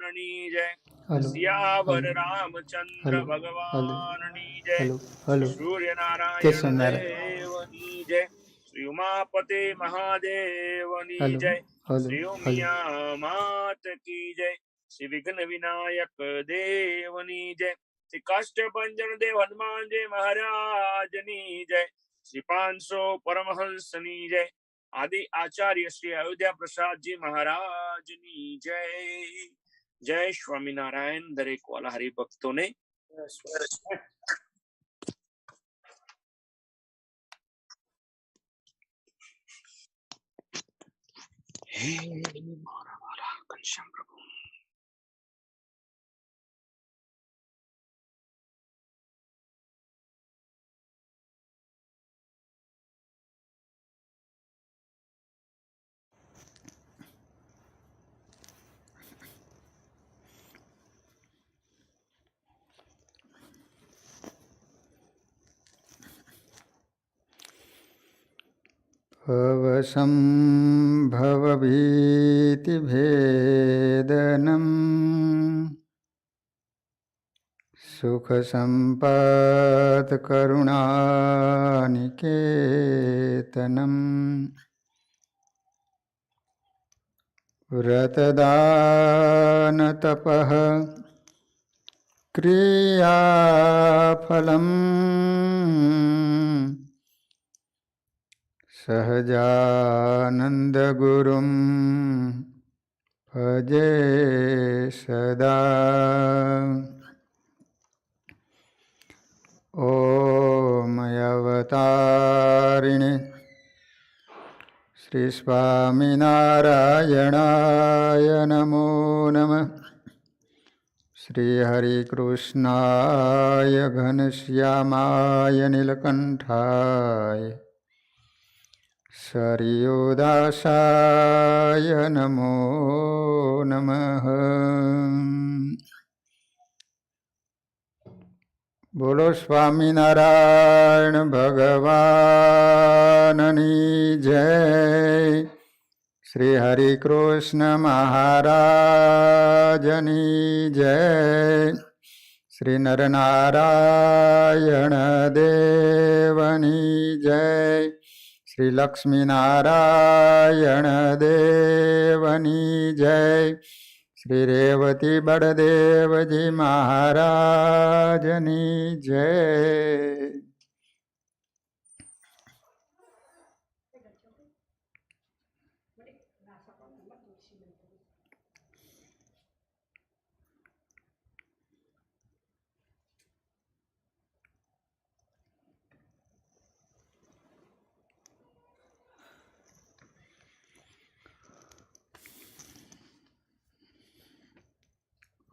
ભગવાનની જય. Hello Siyavar hello Ramchandra hello ભગવાનની જય. હલો હલો સૂર્યનારાયણ કેશવનારાયણ દેવની જય. શ્રી ઉમાપતે મહાદેવની હલો જય. હલો શ્રી હલો ઉમિયા માત કી જય. શ્રી વિઘ્ન વિનાયક દેવની જય. શ્રી કાષ્ટભંજન દેવ હનુમાનજી મહારાજની જય. શ્રી 500 પરમહંસની જય. આદિ આચાર્ય શ્રી અયોધ્યા પ્રસાદજી મહારાજની જય. જય સ્વામિનારાયણ. દરેક વાલા હરિભક્તોને હે મારા વાલા ઘનશ્યામ પ્રભુ. ભવસંભવભીતિભેદનમ સુખસંપત્કરુણાનિકેતનમ વ્રતદાનતપઃ ક્રિયાફલમ સહજાનંદ ગુરુમ ભજે સદા. ઓમ અવતારિણે શ્રી સ્વામિનારાયણાય નમો નમઃ. શ્રી હરિકૃષ્ણાય ઘનશ્યામાય નીલકંઠાય સરયોદાસાય નમો નમઃ. બોલો સ્વામિનારાયણ ભગવાનની જય. શ્રી હરિકૃષ્ણ મહારાજની જય. શ્રી નરનારાયણ દેવની જય. શ્રી લક્ષ્મીનારાયણ દેવની જય. શ્રી રેવતી બળદેવજી મહારાજની જય.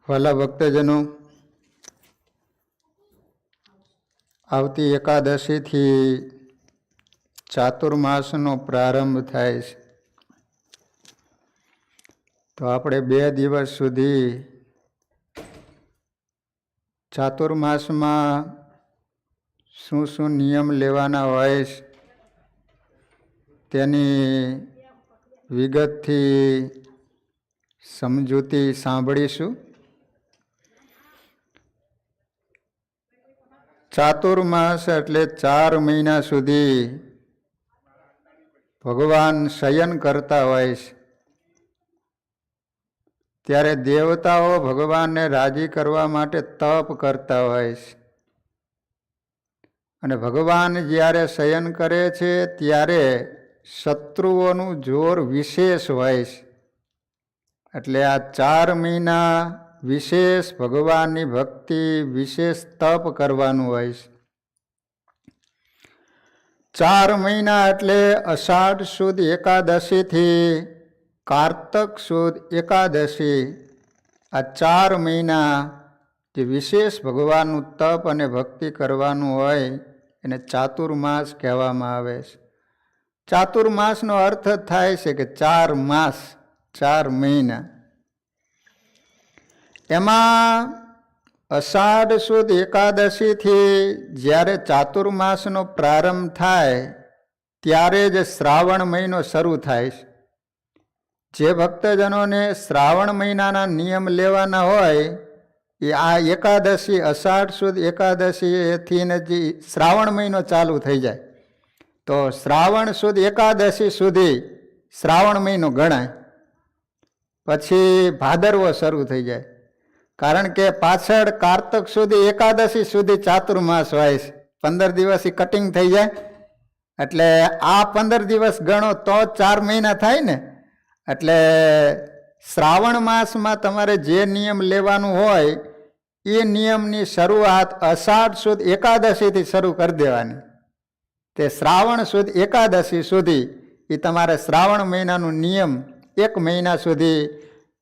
વાલા ભક્તજનો, આવતી એકાદશીથી ચાતુર્માસનો પ્રારંભ થાય છે. તો આપણે 2 દિવસ સુધી ચાતુર્માસમાં શું શું નિયમ લેવાના હોય છે તેની વિગતથી સમજૂતી સાંભળીશું. ચાતુર્માસ એટલે 4 મહિના સુધી ભગવાન શયન કરતા હોય છે. ત્યારે દેવતાઓ ભગવાનને રાજી કરવા માટે તપ કરતા હોય છે. અને ભગવાન જ્યારે શયન કરે છે ત્યારે શત્રુઓનું જોર વિશેષ હોય છે. એટલે આ 4 મહિના વિશેષ ભગવાનની ભક્તિ, વિશેષ તપ કરવાનું હોય છે. 4 મહિના એટલે અષાઢ સુદ એકાદશીથી કારતક સુદ એકાદશી, આ 4 મહિના જે વિશેષ ભગવાનનું તપ અને ભક્તિ કરવાનું હોય એને ચાતુર્માસ કહેવામાં આવે છે. ચાતુર્માસનો અર્થ થાય છે કે 4 માસ, 4 મહિના. એમાં અષાઢ સુદ એકાદશીથી જ્યારે ચાતુર્માસનો પ્રારંભ થાય ત્યારે જ શ્રાવણ મહિનો શરૂ થાય છે. જે ભક્તજનોને શ્રાવણ મહિનાના નિયમ લેવાના હોય એ આ એકાદશી અષાઢ સુદ એકાદશીથી જે શ્રાવણ મહિનો ચાલુ થઈ જાય તો શ્રાવણ સુદ એકાદશી સુધી શ્રાવણ મહિનો ગણાય. પછી ભાદરવો શરૂ થઈ જાય, કારણ કે પાછળ કારતક સુધી એકાદશી સુધી ચાતુર્માસ હોય છે. 15 દિવસ એ કટિંગ થઈ જાય એટલે આ 15 દિવસ ગણો તો 4 મહિના થાય ને. એટલે શ્રાવણ માસમાં તમારે જે નિયમ લેવાનું હોય એ નિયમની શરૂઆત અષાઢ સુદ એકાદશીથી શરૂ કરી દેવાની. તે શ્રાવણ સુદ એકાદશી સુધી એ તમારે શ્રાવણ મહિનાનું નિયમ 1 મહિના સુધી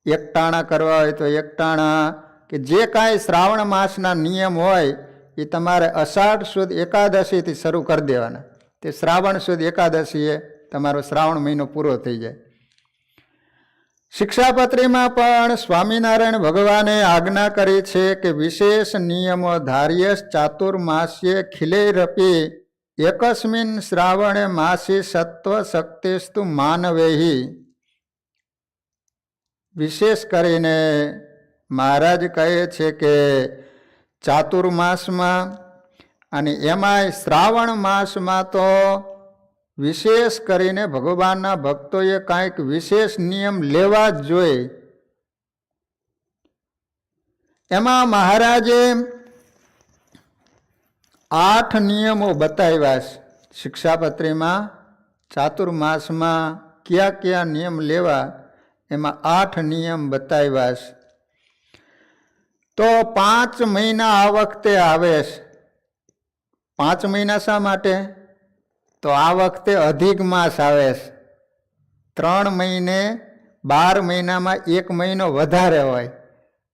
એકટાણા કરવા હોય તો એકટાણા કે જે કાંઈ શ્રાવણ માસના નિયમ હોય એ તમારે અષાઢ સુદ એકાદશીથી શરૂ કરી દેવાના. તે શ્રાવણ સુદ એકાદશીએ તમારો શ્રાવણ મહિનો પૂરો થઈ જાય. શિક્ષાપત્રીમાં પણ સ્વામિનારાયણ ભગવાને આજ્ઞા કરી છે કે વિશેષ નિયમો ધાર્યસ ચાતુર્માસ્યે ખિલેરપી એકસ્મિન શ્રાવણે માસી સત્વ શક્તિસ્તુ માનવેહી. વિશેષ કરીને મહારાજ કહે છે કે ચાતુર્માસમાં અને એમાંય શ્રાવણ માસમાં તો વિશેષ કરીને ભગવાનના ભક્તોએ કાંઈક વિશેષ નિયમ લેવા જ જોઈએ. એમાં મહારાજે 8 નિયમો બતાવ્યા છે શિક્ષાપત્રીમાં. ચાતુર્માસમાં કયા કયા નિયમ લેવા એમાં 8 નિયમ બતાવ્યા છે. તો 5 મહિના આ વખતે આવે છે. 5 મહિના શા માટે? તો આ વખતે અધિક માસ આવે છે. 3 મહિને 12 મહિનામાં 1 મહિનો વધારે હોય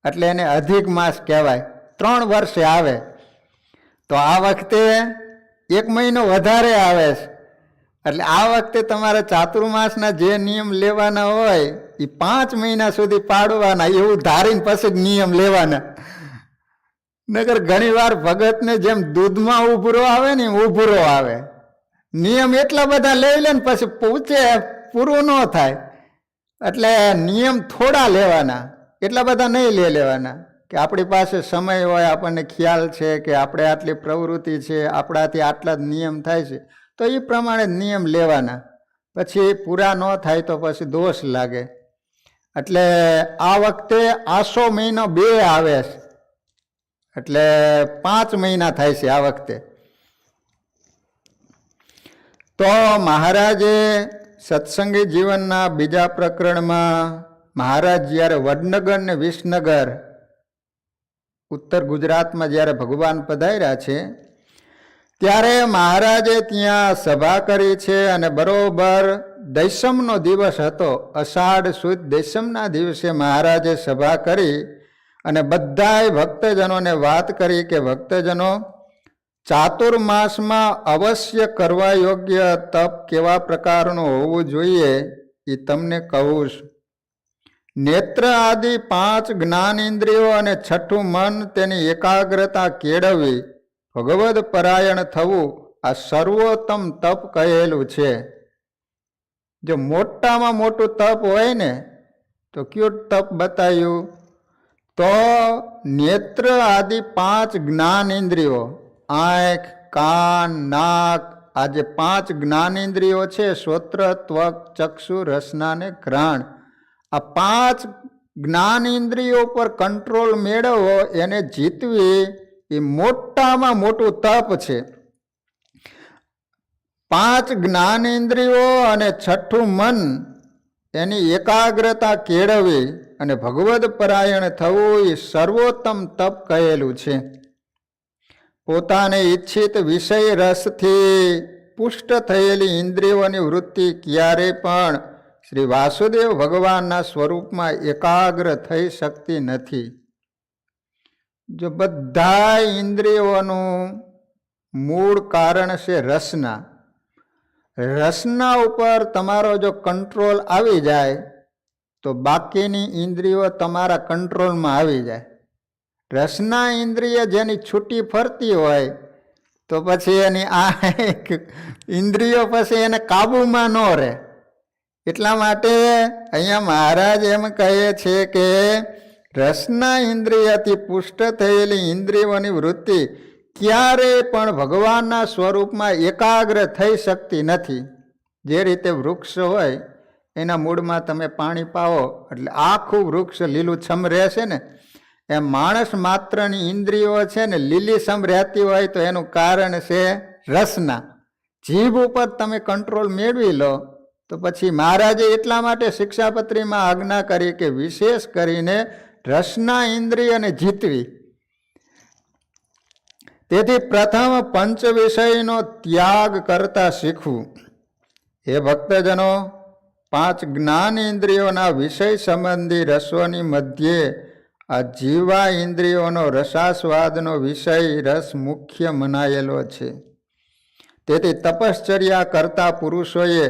એટલે એને અધિક માસ કહેવાય. 3 વર્ષે આવે તો આ વખતે 1 મહિનો વધારે આવે છે. એટલે આ વખતે તમારે ચાતુર્માસના જે નિયમ લેવાના હોય એ 5 મહિના સુધી પાડવાના, એવું ધારીને પછી નિયમ લેવાના. નકર ઘણી વાર ભગતને જેમ દૂધમાં ઉભરો આવે ને ઉભરો આવે. નિયમ એટલા બધા લઈ લે ને પછી પૂછે પૂરું ન થાય. એટલે નિયમ થોડા લેવાના, એટલા બધા નહીં લેવાના કે આપણી પાસે સમય હોય, આપણને ખ્યાલ છે કે આપણે આટલી પ્રવૃત્તિ છે, આપણાથી આટલા જ નિયમ થાય છે તો એ પ્રમાણે નિયમ લેવાના. પછી પૂરા ન થાય તો પછી દોષ લાગે. એટલે આ વખતે આસો મહિનો 2 આવે છે એટલે 5 મહિના થાય છે આ વખતે. તો મહારાજે સત્સંગી જીવનના બીજા પ્રકરણમાં મહારાજ જ્યારે વડનગર ને વિસનગર ઉત્તર ગુજરાતમાં જ્યારે ભગવાન પધાર્યા છે ત્યારે મહારાજે ત્યાં સભા કરી છે. અને બરોબર દૈસમનો દિવસ હતો, અષાઢ સુદ દૈસમના દિવસે મહારાજે સભા કરી અને બધાય ભક્તજનોને વાત કરી કે ભક્તજનો, ચાતુર્માસમાં અવશ્ય કરવા યોગ્ય તપ કેવા પ્રકારનું હોવું જોઈએ એ તમને કહું છું. નેત્ર આદિ 5 જ્ઞાનેન્દ્રિયો અને 6ઠું મન તેની એકાગ્રતા કેળવવી, ભગવદ પરાયણ થવું આ સર્વોત્તમ તપ કહેલું છે. જો મોટામાં મોટું તપ હોય ને તો કયું તપ બતાવ્યું? તો નેત્ર આદિ 5 જ્ઞાનેન્દ્રિયો, આંખ, કાન, નાક, આ જે 5 જ્ઞાનેન્દ્રિયો છે, શ્રોત્ર, ત્વક, ચક્ષુ, રસના ને ઘ્રાણ, આ 5 જ્ઞાનેન્દ્રિયો પર કંટ્રોલ મેળવવો, એને જીતવી એ મોટામાં મોટું તપ છે. 5 જ્ઞાનેન્દ્રિયો અને 6ઠું મન એની એકાગ્રતા કેળવવી અને ભગવદ પરાયણ થવું એ સર્વોત્તમ તપ કહેલું છે. પોતાને ઈચ્છિત વિષય રસથી પુષ્ટ થયેલી ઇન્દ્રિયોની વૃત્તિ ક્યારેય પણ શ્રી વાસુદેવ ભગવાનના સ્વરૂપમાં એકાગ્ર થઈ શકતી નથી. જો બધા ઇન્દ્રિયોનું મૂળ કારણ છે રસના. રસના ઉપર તમારો જો કંટ્રોલ આવી જાય તો બાકીની ઇન્દ્રિયો તમારા કંટ્રોલમાં આવી જાય. રસના ઇન્દ્રિય જેની છૂટી ફરતી હોય તો પછી એની આ ઇન્દ્રિયો પછી એને કાબૂમાં ન રહે. એટલા માટે અહીંયા મહારાજ એમ કહે છે કે રસના ઇન્દ્રિયથી પુષ્ટ થયેલી ઇન્દ્રિયોની વૃત્તિ ક્યારેય પણ ભગવાનના સ્વરૂપમાં એકાગ્ર થઈ શકતી નથી. જે રીતે વૃક્ષ હોય એના મૂળમાં તમે પાણી પાવો એટલે આખું વૃક્ષ લીલુંછમ રહેશે ને, એમ માણસ માત્રની ઇન્દ્રિયો છે ને લીલીછમ રહેતી હોય તો એનું કારણ છે રસના. જીભ ઉપર તમે કંટ્રોલ મેળવી લો તો પછી મહારાજે એટલા માટે શિક્ષાપત્રીમાં આજ્ઞા કરી કે વિશેષ કરીને રસના ઇન્દ્રિયને જીતવી. તેથી પ્રથમ પંચ વિષયનો ત્યાગ કરતા શીખવું. એ ભક્તજનો, 5 જ્ઞાન ઇન્દ્રિયોના વિષય સંબંધી રસોની મધ્યે આ જીવા ઇન્દ્રિયોનો રસાસ્વાદનો વિષય રસ મુખ્ય મનાયેલો છે. તેથી તપશ્ચર્યા કરતા પુરુષોએ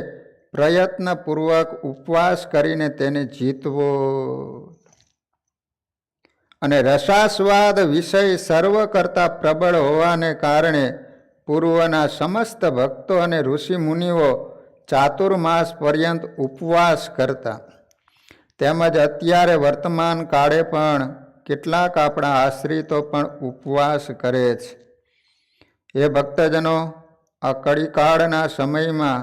પ્રયત્નપૂર્વક ઉપવાસ કરીને તેને જીતવો. અને રસાસ્વાદ વિષય સર્વ કરતા પ્રબળ હોવાને કારણે પૂર્વના સમસ્ત ભક્તો અને ઋષિ મુનિઓ ચાતુર્માસ પર્યંત ઉપવાસ કરતા. તેમજ અત્યારે વર્તમાન કાળે પણ કેટલાક આપણા આશ્રિતો પણ ઉપવાસ કરે છે. એ ભક્તજનો, આ કળીકાળના સમયમાં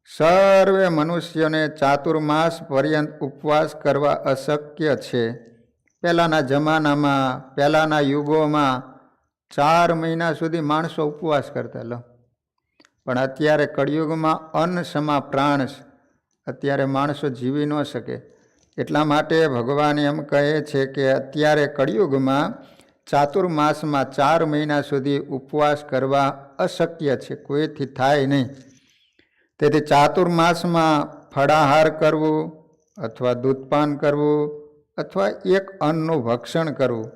સર્વે મનુષ્યોને ચાતુર્માસ પર્યંત ઉપવાસ કરવા અશક્ય છે. પહેલાંના જમાનામાં, પહેલાંના યુગોમાં 4 મહિના સુધી માણસો ઉપવાસ કરતા લો. પણ અત્યારે કળિયુગમાં અન્ન સમા પ્રાણ છે. અત્યારે માણસો જીવી ન શકે. એટલા માટે ભગવાન એમ કહે છે કે અત્યારે કળિયુગમાં ચાતુર્માસમાં 4 મહિના સુધી ઉપવાસ કરવા અશક્ય છે, કોઈથી થાય નહીં. તેથી ચાતુર્માસમાં ફળાહાર કરવું અથવા દૂધપાન કરવું અથવા એક અન્નનું ભક્ષણ કરવું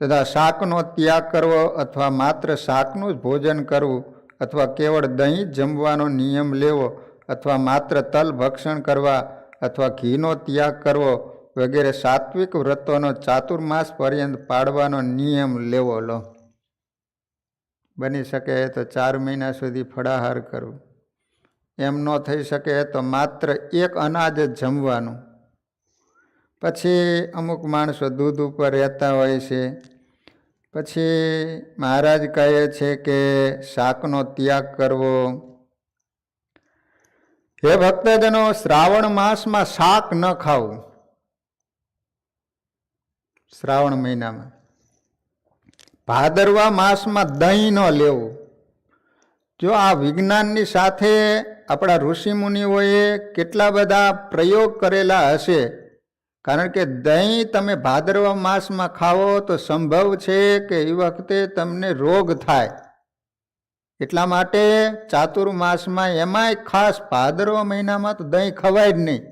તથા શાકનો ત્યાગ કરવો અથવા માત્ર શાકનું જ ભોજન કરવું અથવા કેવળ દહીં જમવાનો નિયમ લેવો અથવા માત્ર તલ ભક્ષણ કરવા અથવા ઘીનો ત્યાગ કરવો વગેરે સાત્વિક વ્રતોનો ચાતુર્માસ પર્યંત પાડવાનો નિયમ લેવો લો. બની શકે તો 4 મહિના સુધી ફળાહાર કરવું. એમ ન થઈ શકે તો માત્ર એક અનાજ જ જમવાનું. પછી અમુક માણસો દૂધ ઉપર રહેતા હોય છે. પછી મહારાજ કહે છે કે શાકનો ત્યાગ કરવો. હે ભક્તજનો, શ્રાવણ માસમાં શાક ન ખાવું. શ્રાવણ મહિનામાં ભાદરવા માસમાં દહીં ન લેવું. જો આ વિજ્ઞાનની સાથે આપણા ઋષિમુનિઓએ કેટલા બધા પ્રયોગ કરેલા હશે. કારણ કે દહીં તમે ભાદરવા માસમાં ખાવો તો સંભવ છે કે એ વખતે તમને રોગ થાય. એટલા માટે ચાતુર્માસમાં એમાંય ખાસ ભાદરવા મહિનામાં તો દહીં ખવાય જ નહીં.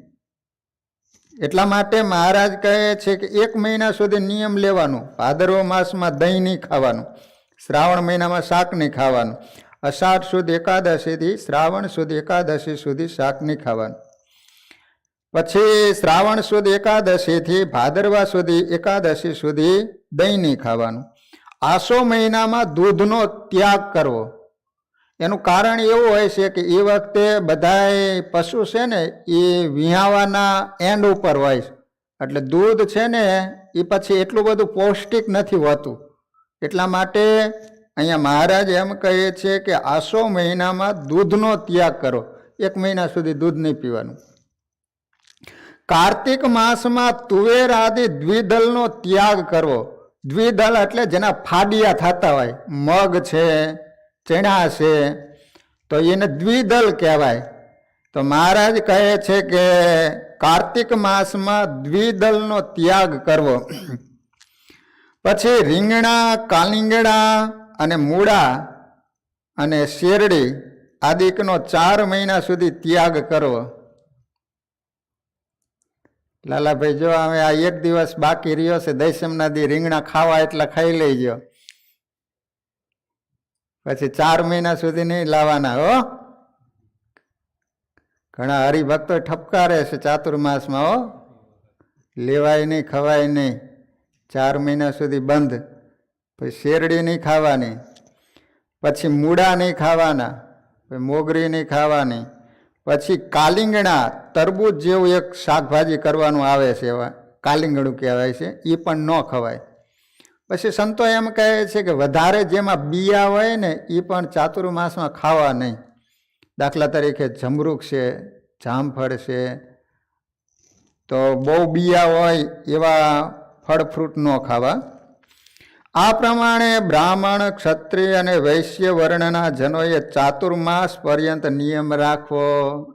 એટલા માટે મહારાજ કહે છે કે 1 મહિના સુધી નિયમ લેવાનું. ભાદરવા માસમાં દહીં નહીં ખાવાનું, શ્રાવણ મહિનામાં શાક નહીં ખાવાનું, અષાઢ સુદ એકાદશીથી શ્રાવણ સુદ એકાદશી સુધી શાક નહીં ખાવાનું. પછી શ્રાવણ સુદ એકાદશીથી ભાદરવા સુધી એકાદશી સુધી દહીં નહીં ખાવાનું. આસો મહિનામાં દૂધનો ત્યાગ કરવો. એનું કારણ એવું હોય છે કે એ વખતે બધાય પશુ છે ને એ વિહાવાના એન્ડ ઉપર હોય છે. એટલે દૂધ છે ને એ પછી એટલું બધું પૌષ્ટિક નથી હોતું. એટલા માટે અહીંયા મહારાજ એમ કહે છે કે આસો મહિનામાં દૂધનો ત્યાગ કરો. 1 મહિના સુધી દૂધ નહીં પીવાનું. કાર્તિક માસમાં તુવેર આદિ દ્વિદળનો ત્યાગ કરવો. દ્વિદળ એટલે જેના ફાડિયા થતા હોય, મગ છે, ચણા છે, તો એને દ્વિદળ કહેવાય. તો મહારાજ કહે છે કે કાર્તિક માસમાં દ્વિદળનો ત્યાગ કરવો. પછી રીંગણા, કાલિંગડા અને મૂળા અને શેરડી આદિકનો 4 મહિના સુધી ત્યાગ કરવો. લાલાભાઈ જો હવે આ 1 દિવસ બાકી રહ્યો છે, દશમના દી રીંગણા ખાવા એટલા ખાઈ લેજો. પછી 4 મહિના સુધી નહીં લાવવાના હો. ઘણા હરિભક્તો ઠપકારે છે ચાતુર્માસમાં હો, લેવાય નહીં, ખવાય નહીં, 4 મહિના સુધી બંધ. પછી શેરડી નહીં ખાવાની, પછી મૂળા નહીં ખાવાના, પછી મોગરી નહીં ખાવાની, પછી કાલિંગણા તરબૂચ જેવું એક શાકભાજી કરવાનું આવે છે, એવા કાલિંગણું કહેવાય છે, એ પણ ન ખવાય. પછી સંતો એમ કહે છે કે વધારે જેમાં બિયા હોય ને એ પણ ચાતુર્માસમાં ખાવા નહીં. દાખલા તરીકે જમરૂખ છે, જામફળ છે, તો બહુ બિયા હોય એવા ફળ ફ્રૂટ ન ખાવા. આ પ્રમાણે બ્રાહ્મણ, ક્ષત્રિય અને વૈશ્ય વર્ણના જનોએ ચાતુર્માસ પર્યંત નિયમ રાખવો.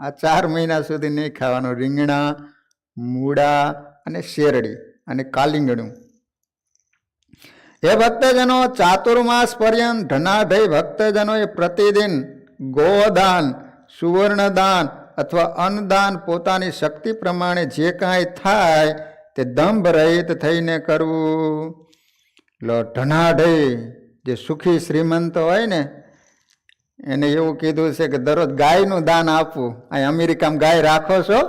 આ 4 મહિના સુધી નહીં ખાવાનું. રીંગણા, મૂળા અને શેરડી અને કાલિંગણું. હે ભક્તજનો, ચાતુર્માસ પર્યંત ધનાઢય ભક્તજનોએ પ્રતિદિન ગોદાન, સુવર્ણદાન અથવા અન્નદાન પોતાની શક્તિ પ્રમાણે જે કાંઈ થાય તે દંભ રહિત થઈને કરવું. લો ધનાઢય જે સુખી શ્રીમંત હોય ને એને એવું કીધું છે કે દરરોજ ગાયનું દાન આપવું. અહીં અમેરિકામાં ગાય રાખો છો?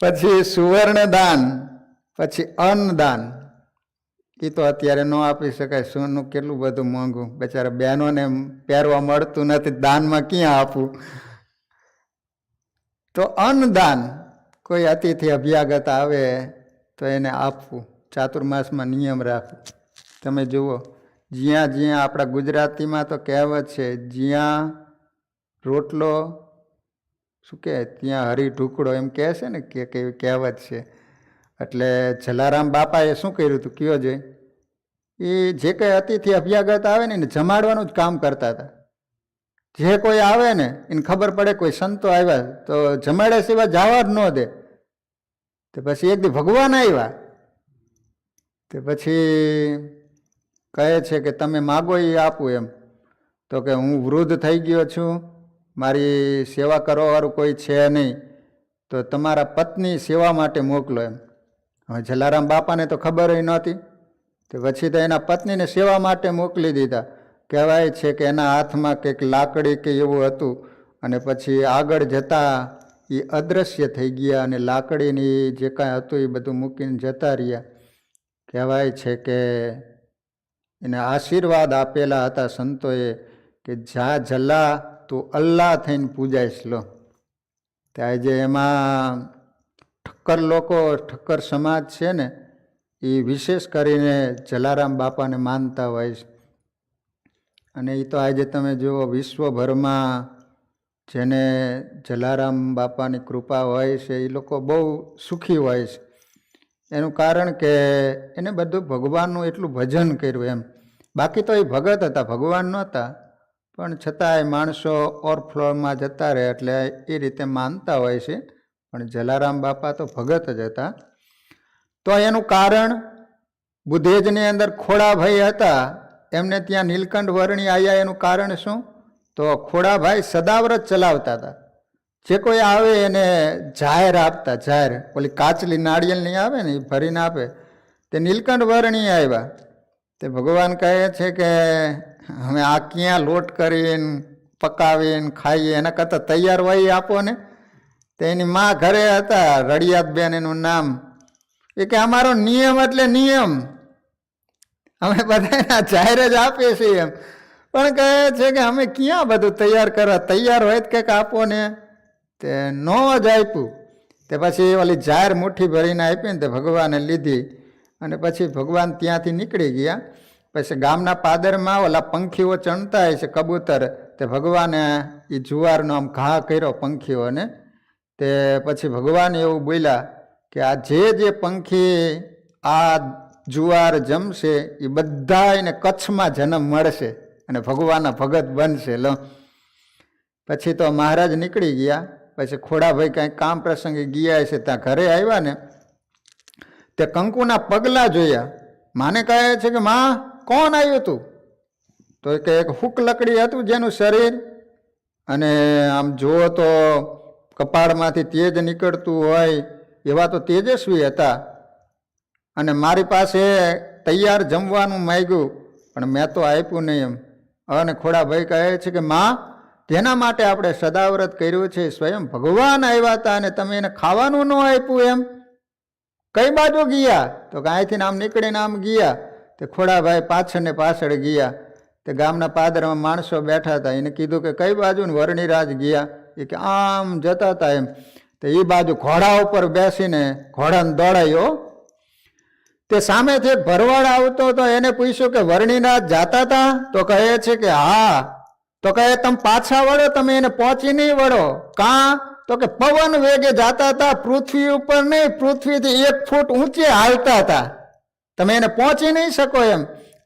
પછી સુવર્ણદાન, પછી અન્નદાન. એ તો અત્યારે ન આપી શકાય, સોનું કેટલું બધું મોંઘું, બિચારા બહેનોને પહેરવા મળતું નથી, દાનમાં ક્યાં આપવું? તો અન્નદાન, કોઈ અતિથિ અભ્યાગત આવે તો એને આપવું. ચાતુર્માસમાં નિયમ રાખવું. તમે જુઓ, જ્યાં જ્યાં આપણા ગુજરાતીમાં તો કહેવત છે, જ્યાં રોટલો શું કહે ત્યાં હરી ઢુકડો, એમ કહે છે ને, કે કેવી કહેવત છે. એટલે જલારામ બાપાએ શું કર્યું હતું કયો જોઈ? એ જે કંઈ અતિથિ અભ્યાગત આવે ને એને જમાડવાનું જ કામ કરતા હતા. જે કોઈ આવે ને એને ખબર પડે કોઈ સંતો આવ્યા તો જમાડ્યા સિવાય જવા જ ન દે. તો પછી એક દી ભગવાન આવ્યા, તે પછી કહે છે કે તમે માગો એ આપું એમ. તો કે હું વૃદ્ધ થઈ ગયો છું, મારી સેવા કરવાવાળું કોઈ છે નહીં, તો તમારા પત્ની સેવા માટે મોકલો એમ. હવે જલારામ બાપાને તો ખબર નહોતી, તો પછી તો એના પત્નીને સેવા માટે મોકલી દીધા. કહેવાય છે કે એના હાથમાં કંઈક લાકડી કે એવું હતું, અને પછી આગળ જતાં એ અદૃશ્ય થઈ ગયા, અને લાકડીની જે કાંઈ હતું એ બધું મૂકીને જતા રહ્યા. કહેવાય છે કે એને આશીર્વાદ આપેલા હતા સંતોએ કે જા જલા તું અલ્લાહ થઈને પૂજાઈશ. લો ત્યાં જે એમાં ઠક્કર લોકો, ઠક્કર સમાજ છે ને, એ વિશેષ કરીને જલારામ બાપાને માનતા હોય છે. અને એ તો આજે તમે જુઓ વિશ્વભરમાં જેને જલારામ બાપાની કૃપા હોય છે એ લોકો બહુ સુખી હોય છે. એનું કારણ કે એને બધું ભગવાનનું એટલું ભજન કર્યું એમ. બાકી તો એ ભગત હતા, ભગવાન નહોતા, પણ છતાંય માણસો ઓવરફ્લોમાં જતા રહે એટલે એ રીતે માનતા હોય છે. પણ જલારામ બાપા તો ભગત જ હતા. તો એનું કારણ બુધેજની અંદર ખોડાભાઈ હતા, એમને ત્યાં નીલકંઠ વર્ણી આવ્યા. એનું કારણ શું? તો ખોડાભાઈ સદાવ્રત ચલાવતા હતા. જે કોઈ આવે એને જાહેર આપતા, જાહેર ઓલી કાચલી નાળિયેરની આવે ને એ ભરીને આપે. તે નીલકંઠ વર્ણી આવ્યા. તે ભગવાન કહે છે કે અમે આ ક્યાં લોટ કરીને પકાવીને ખાઈએ, એના કરતાં તૈયાર હોય આપો ને. તો એની માં ઘરે હતા, રડિયાતબેન એનું નામ. એ કે અમારો નિયમ એટલે નિયમ, અમે બધા જાહેર જ આપીએ છીએ એમ. પણ કહે છે કે અમે ક્યાં બધું તૈયાર કરવા, તૈયાર હોય તો કંઈક આપો ને. તે ન જ આપ્યું. તે પછી ઓલી જાહેર મુઠ્ઠી ભરીને આપી ને તે ભગવાને લીધી, અને પછી ભગવાન ત્યાંથી નીકળી ગયા. પછી ગામના પાદરમાં ઓલા પંખીઓ ચણતા હોય છે, કબૂતર. તે ભગવાને એ જુવારનો આમ ઘા કર્યો પંખીઓને. તે પછી ભગવાન એવું બોલ્યા કે આ જે પંખી આ જુવાર જમશે એ બધા એને કચ્છમાં જન્મ મળશે અને ભગવાનના ભગત બનશે. લો પછી તો મહારાજ નીકળી ગયા. પછી ખોડાભાઈ કાંઈ કામ પ્રસંગે ગયા છે, ત્યાં ઘરે આવ્યા ને તે કંકુના પગલાં જોયા. માને કહે છે કે માં કોણ આવ્યું તું? તો કે એક હુક લકડી હતું જેનું શરીર, અને આમ જુઓ તો કપાળમાંથી તેજ નીકળતું હોય એવા તો તેજસ્વી હતા. અને મારી પાસે તૈયાર જમવાનું માંગ્યું પણ મેં તો આપ્યું નહીં એમ. અને ખોડાભાઈ કહે છે કે માં, જેના માટે આપણે સદાવ્રત કર્યું છે સ્વયં ભગવાન આવ્યા હતા અને તમે એને ખાવાનું ન આપ્યું એમ. કઈ બાજુ ગયા? તો કે અહીંથી આમ નીકળીને આમ ગયા. તે ખોડાભાઈ પાછળ ને પાછળ ગયા. તે ગામના પાદરમાં માણસો બેઠા હતા. એને કીધું કે કઈ બાજુ વર્ણિરાજ ગયા? એ કે આમ જતા હતા એમ. તો એ બાજુ ઘોડા ઉપર બેસીને ઘોડાને દોડાયો. તે સામેથી એક ભરવાડ આવતો તો એને પૂછ્યું કે વર્ણિરાજ જાતા હતા? તો કહે છે કે હા. તો કહે તમે પાછા વળો, તમે એને પહોંચી નહીં વળો. કાં? તો કે પવન વેગે જાતા હતા, પૃથ્વી ઉપર નહીં, પૃથ્વીથી 1 ફૂટ ઊંચે હાલતા હતા, તમે એને પહોંચી નહીં શકો એમ.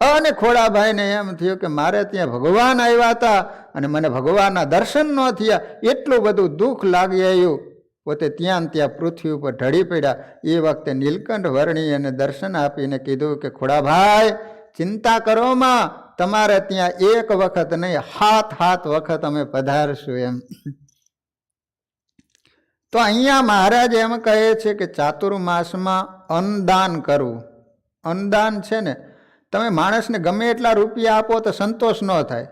અને ખોડાભાઈને એમ થયું કે મારે ત્યાં ભગવાન આવ્યા હતા અને મને ભગવાનના દર્શન ન થયા, એટલું બધું દુઃખ લાગી આવ્યું. પોતે ત્યાં ત્યાં પૃથ્વી ઉપર ઢળી પડ્યા. એ વખતે નીલકંઠ વર્ણી એને દર્શન આપીને કીધું કે ખોડાભાઈ ચિંતા કરોમાં, તમારે ત્યાં 1 વખત નહીં 7 વખત અમે પધારશું એમ. તો અહીંયા મહારાજ એમ કહે છે કે ચાતુર્માસમાં અન્નદાન કરવું. અન્નદાન છે ને, તમે માણસને ગમે એટલા રૂપિયા આપો તો સંતોષ ન થાય,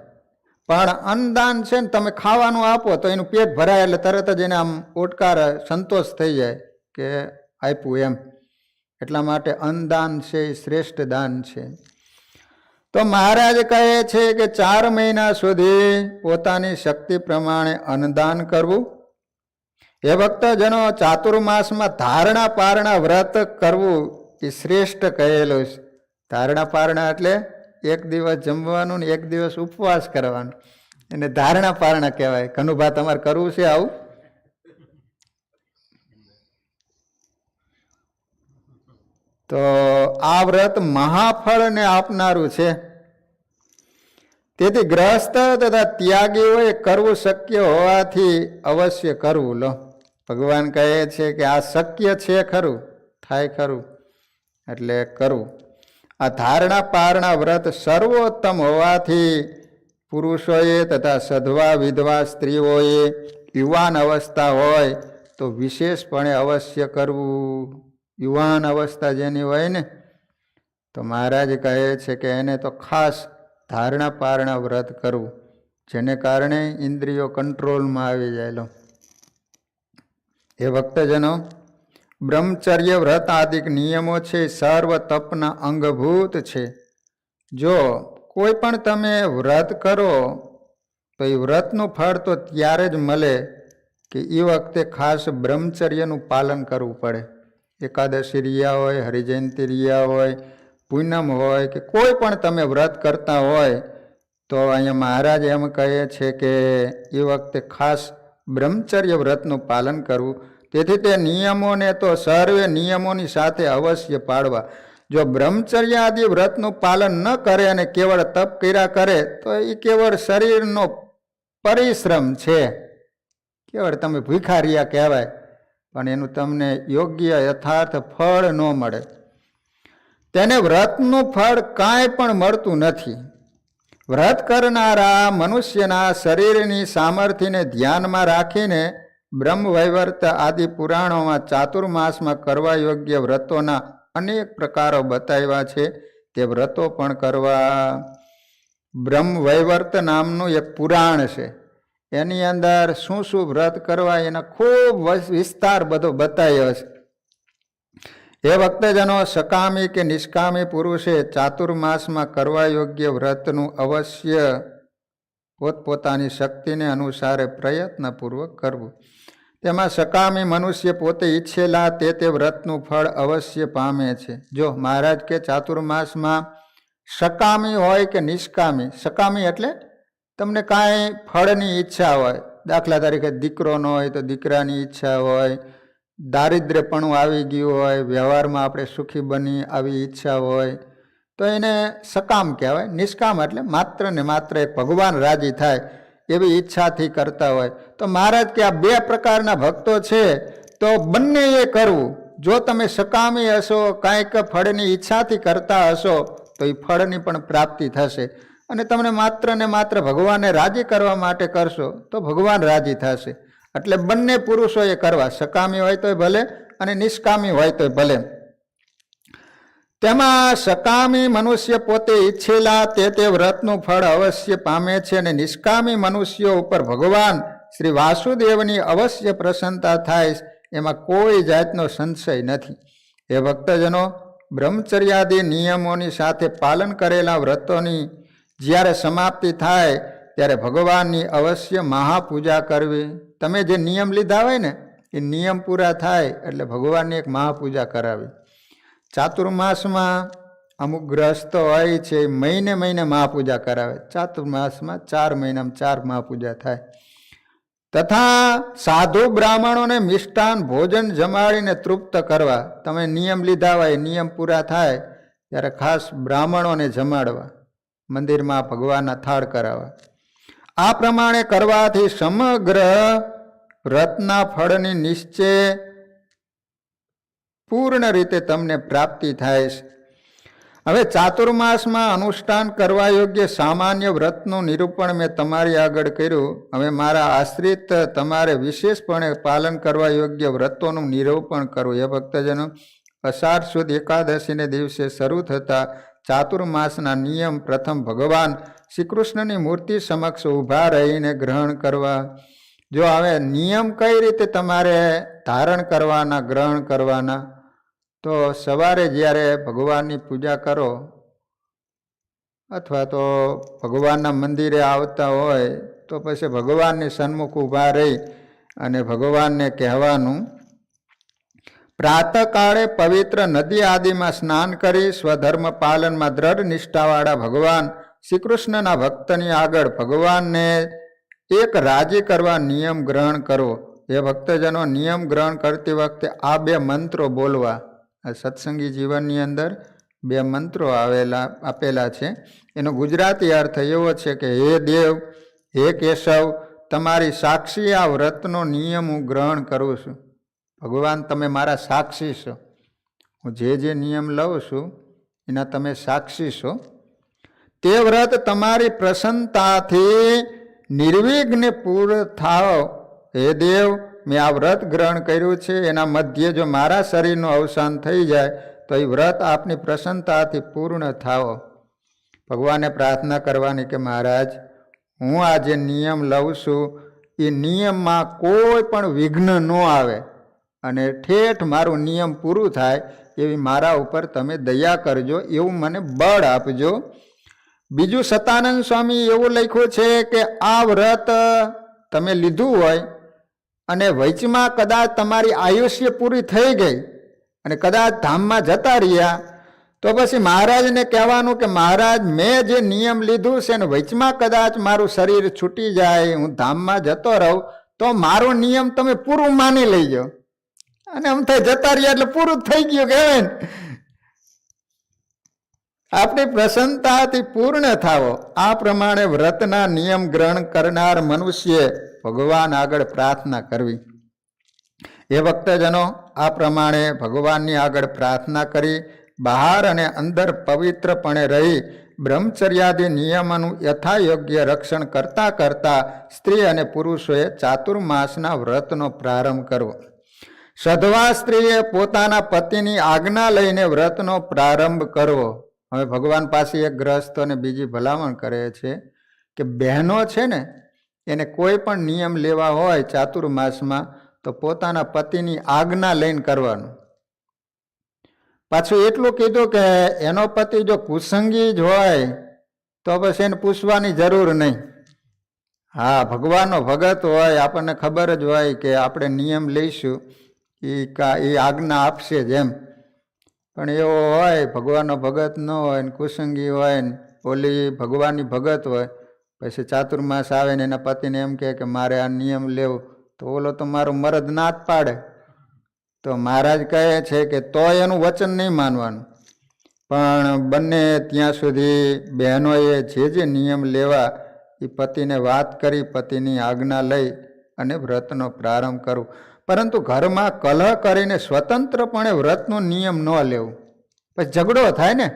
પણ અન્નદાન છે ને, તમે ખાવાનું આપો તો એનું પેટ ભરાય એટલે તરત જ એને આમ ઓટકાર સંતોષ થઈ જાય કે આપ્યું એમ. એટલા માટે અન્નદાન છે એ શ્રેષ્ઠ દાન છે. તો મહારાજ કહે છે કે 4 મહિના સુધી પોતાની શક્તિ પ્રમાણે અન્નદાન કરવું. એ ભક્તજનો ચાતુર્માસમાં ધારણા પારણા વ્રત કરવું એ શ્રેષ્ઠ કહેલું છે. ધારણા પારણા એટલે 1 દિવસ જમવાનું ને 1 દિવસ ઉપવાસ કરવાનું, એને ધારણા પારણા કહેવાય. કનુભા તમારે કરવું છે આવું? તો આ વ્રત મહાફળને આપનારું છે. તેથી ગ્રહસ્થ તથા ત્યાગીઓએ કરવું શક્ય હોવાથી અવશ્ય કરવું. લો, ભગવાન કહે છે કે આ શક્ય છે ખરું, થાય ખરું, એટલે કરવું. આ ધારણા પારણા વ્રત સર્વોત્તમ હોવાથી પુરુષોએ તથા સધવા વિધવા સ્ત્રીઓએ યુવાન અવસ્થા હોય તો વિશેષપણે અવશ્ય કરવું. યુવાન અવસ્થા જેની હોય ને, તો મહારાજ કહે છે કે એને તો ખાસ ધારણા પારણા વ્રત કરવું, જેને કારણે ઇન્દ્રિયો કંટ્રોલમાં આવી જાય. લો, એ ભક્તજનો, બ્રહ્મચર્ય વ્રત આદિક નિયમો છે સર્વ તપના અંગભૂત છે. જો કોઈ પણ તમે વ્રત કરો તો એ વ્રતનું ફળ તો ત્યારે જ મળે કે એ વખતે ખાસ બ્રહ્મચર્યનું પાલન કરવું પડે. એકાદશી રહ્યા હોય, હરિજયંતિ રહ્યા હોય, પૂનમ હોય કે કોઈ પણ તમે વ્રત કરતા હોય તો અહીંયા મહારાજ એમ કહે છે કે એ વખતે ખાસ બ્રહ્મચર્ય વ્રતનું પાલન કરવું. તેથી તે નિયમોને તો સર્વે નિયમોની સાથે અવશ્ય પાળવા. જો બ્રહ્મચર્ય આદિ વ્રતનું પાલન ન કરે અને કેવળ તપ કર્યા કરે તો એ કેવળ શરીરનો પરિશ્રમ છે, કેવળ તમે ભિખારિયા કહેવાય, પણ એનું તમને યોગ્ય યથાર્થ ફળ ન મળે. તેને વ્રતનું ફળ કાંઈ પણ મળતું નથી. વ્રત કરનારા મનુષ્યના શરીરની સામર્થ્યને ધ્યાનમાં રાખીને બ્રહ્મવૈવર્ત આદિ પુરાણોમાં ચાતુર્માસમાં કરવા યોગ્ય વ્રતોના અનેક પ્રકારો બતાવ્યા છે. તે વ્રતો પણ કરવા. બ્રહ્મવૈવર્ત નામનું એક પુરાણ છે, એની અંદર શું શું વ્રત કરવા એના ખૂબ વિસ્તાર બધો બતાવ્યો છે. એ ભક્તજનો, સકામી કે નિષ્કામી પુરુષે ચાતુર્માસમાં કરવા યોગ્ય વ્રતનું અવશ્ય પોતપોતાની શક્તિને અનુસારે પ્રયત્નપૂર્વક કરવું. તેમાં સકામી મનુષ્ય પોતે ઈચ્છેલા તે વ્રતનું ફળ અવશ્ય પામે છે. જો મહારાજ કે ચાતુર્માસમાં સકામી હોય કે નિષ્કામી. સકામી એટલે તમને કાંઈ ફળની ઈચ્છા હોય, દાખલા તરીકે દીકરો ન હોય તો દીકરાની ઈચ્છા હોય, દારિદ્ર્યપણું આવી ગયું હોય, વ્યવહારમાં આપણે સુખી બની આવી ઈચ્છા હોય તો એને સકામ કહેવાય. નિષ્કામ એટલે માત્ર ને માત્ર એક ભગવાન રાજી થાય એવી ઈચ્છાથી કરતા હોય. તો મહારાજ કે આ 2 પ્રકારના ભક્તો છે તો બંને એ કરવું. જો તમે સકામી હશો, કાંઈક ફળની ઈચ્છાથી કરતા હશો તો એ ફળની પણ પ્રાપ્તિ થશે, અને તમને માત્ર ને માત્ર ભગવાનને રાજી કરવા માટે કરશો તો ભગવાન રાજી થશે. એટલે બંને પુરુષોએ કરવા, સકામી હોય તોય ભલે અને નિષ્કામી હોય તોય ભલે. તેમાં સકામી મનુષ્ય પોતે ઈચ્છેલા તે વ્રતનું ફળ અવશ્ય પામે છે, અને નિષ્કામી મનુષ્યો ઉપર ભગવાન શ્રી વાસુદેવની અવશ્ય પ્રસન્નતા થાય, એમાં કોઈ જાતનો સંશય નથી. એ ભક્તજનો, બ્રહ્મચર્યાદિ નિયમોની સાથે પાલન કરેલા વ્રતોની જ્યારે સમાપ્તિ થાય ત્યારે ભગવાનની અવશ્ય મહાપૂજા કરવી. તમે જે નિયમ લીધા હોય ને એ નિયમ પૂરા થાય એટલે ભગવાનની એક મહાપૂજા કરાવી. ચાતુર્માસમાં અમુક ગ્રસ્તો હોય છે એ મહિને મહિને મહાપૂજા કરાવે. ચાતુર્માસમાં 4 મહિનામાં 4 મહાપૂજા થાય. તથા સાધુ બ્રાહ્મણોને મિષ્ટાન ભોજન જમાડીને તૃપ્ત કરવા. તમે નિયમ લીધા હોય, નિયમ પૂરા થાય ત્યારે ખાસ બ્રાહ્મણોને જમાડવા, મંદિરમાં ભગવાનના થાળ કરાવવા. આ પ્રમાણે કરવાથી સમગ્ર વ્રતના ફળની નિશ્ચય પૂર્ણ રીતે તમને પ્રાપ્તિ થાય છે. હવે ચાતુર્માસમાં અનુષ્ઠાન કરવા યોગ્ય સામાન્ય વ્રતનું નિરૂપણ મેં તમારી આગળ કર્યું. હવે મારા આશ્રિત તમારે વિશેષપણે પાલન કરવા યોગ્ય વ્રતોનું નિરૂપણ કરવું. એ ભક્તજનો, અષાઢ સુદ એકાદશીને દિવસે શરૂ થતા ચાતુર્માસના નિયમ પ્રથમ ભગવાન શ્રી કૃષ્ણની મૂર્તિ સમક્ષ ઊભા રહીને ગ્રહણ કરવા. જો હવે નિયમ કઈ રીતે તમારે ધારણ કરવાના, ગ્રહણ કરવાના, તો સવારે જ્યારે ભગવાનની પૂજા કરો અથવા તો ભગવાનના મંદિરે આવતા હોય તો પછી ભગવાનની સન્મુખ ઊભા રહી અને ભગવાનને કહેવાનું, પ્રાતઃકાળે પવિત્ર નદી આદિમાં સ્નાન કરી સ્વધર્મ પાલનમાં દ્રઢ નિષ્ઠાવાળા ભગવાન શ્રી કૃષ્ણના ભક્તની આગળ ભગવાનને એક રાજી કરવા નિયમ ગ્રહણ કરવો. એ ભક્તજનો, નિયમ ગ્રહણ કરતી વખતે આ 2 મંત્રો બોલવા. આ સત્સંગી જીવનની અંદર 2 મંત્રો આપેલા છે. એનો ગુજરાતી અર્થ એવો છે કે હે દેવ, હે કેશવ, તમારી સાક્ષી આ વ્રતનો નિયમ હું ગ્રહણ કરું છું. ભગવાન, તમે મારા સાક્ષી છો. હું જે નિયમ લઉં છું એના તમે સાક્ષી છો. તે વ્રત તમારી પ્રસન્નતાથી નિર્વિઘ્ને પૂર્ણ થાવ. હે દેવ, મેં આ વ્રત ગ્રહણ કર્યું છે, એના મધ્યે જો મારા શરીરનું અવસાન થઈ જાય તો એ વ્રત આપની પ્રસન્નતાથી પૂર્ણ થાવ. ભગવાને પ્રાર્થના કરવાની કે મહારાજ, હું આ જે નિયમ લઉં છું એ નિયમમાં કોઈ પણ વિઘ્ન ન આવે અને ઠેઠ મારું નિયમ પૂરું થાય એવી મારા ઉપર તમે દયા કરજો, એવું મને બળ આપજો. બીજું, સતાનંદ સ્વામી એવું લખ્યું છે કે આ વ્રત તમે લીધું હોય અને વચમાં કદાચ તમારી આયુષ્ય પૂરી થઈ ગઈ અને કદાચ ધામમાં જતા રહ્યા તો પછી મહારાજને કહેવાનું કે મહારાજ, મેં જે નિયમ લીધું છે ને વચમાં કદાચ મારું શરીર છૂટી જાય, હું ધામમાં જતો રહું, તો મારો નિયમ તમે પૂરું માની લઈજો. અને આમ થાય જતા રહ્યા એટલે પૂરું થઈ ગયું કહેવાય ને. આપણી પ્રસન્નતાથી પૂર્ણ થાવો. આ પ્રમાણે વ્રતના નિયમ ગ્રહણ કરનાર મનુષ્ય ભગવાન આગળ પ્રાર્થના કરવી. એ ભક્તજનો, આ પ્રમાણે ભગવાનની આગળ પ્રાર્થના કરી બહાર અને અંદર પવિત્રપણે રહી બ્રહ્મચર્યાદિ નિયમોનું યથાયોગ્ય રક્ષણ કરતા કરતા સ્ત્રી અને પુરુષોએ ચાતુર્માસના વ્રતનો પ્રારંભ કરવો. સધવા સ્ત્રીએ પોતાના પતિની આજ્ઞા લઈને વ્રતનો પ્રારંભ કરવો. હવે ભગવાન પાસે એક ગ્રસ્તોને બીજી ભલામણ કરે છે કે બહેનો છે ને, એને કોઈ પણ નિયમ લેવા હોય ચાતુર્માસમાં તો પોતાના પતિની આજ્ઞા લઈને કરવાનું. પાછું એટલું કીધું કે એનો પતિ જો કુસંગી જ હોય તો પછી એને પૂછવાની જરૂર નહીં. હા, ભગવાનનો ભગત હોય, આપણને ખબર જ હોય કે આપણે નિયમ લઈશું એ આજ્ઞા આપશે જ એમ. પણ એવો હોય ભગવાનનો ભગત ન હોય ને કુસંગી હોય ને ઓલી ભગવાનની ભગત હોય, પછી ચાતુર્માસ આવે ને એના પતિને એમ કહે કે મારે આ નિયમ લેવું, તો ઓલો તો મારો મરદ ના જ પાડે. તો મહારાજ કહે છે કે તો એનું વચન નહીં માનવાનું, પણ બંને ત્યાં સુધી બહેનોએ જે નિયમ લેવા એ પતિને વાત કરી, પતિની આજ્ઞા લઈ અને વ્રતનો પ્રારંભ કરવો. પરંતુ ઘરમાં કલહ કરીને સ્વતંત્રપણે વ્રતનો નિયમ ન લેવું, પછી ઝઘડો થાય ને.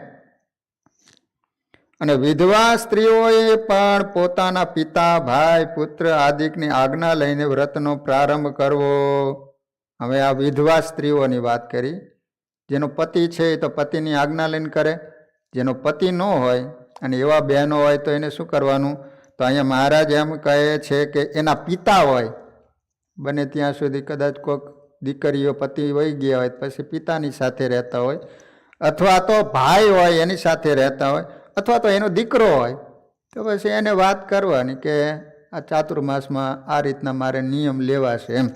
અને વિધવા સ્ત્રીઓએ પણ પોતાના પિતા, ભાઈ, પુત્ર આદિકની આજ્ઞા લઈને વ્રતનો પ્રારંભ કરવો. હવે આ વિધવા સ્ત્રીઓની વાત કરી. જેનો પતિ છે એ તો પતિની આજ્ઞા લઈને કરે, જેનો પતિ ન હોય અને એવા બહેનો હોય તો એને શું કરવાનું? તો અહીંયા મહારાજ એમ કહે છે કે એના પિતા હોય, બને ત્યાં સુધી કદાચ કોઈક દીકરીઓ પતિ વહી ગયા હોય પછી પિતાની સાથે રહેતા હોય, અથવા તો ભાઈ હોય એની સાથે રહેતા હોય, અથવા તો એનો દીકરો હોય તો પછી એને વાત કરવાની કે આ ચાતુર્માસમાં આ રીતના મારે નિયમ લેવાશે એમ.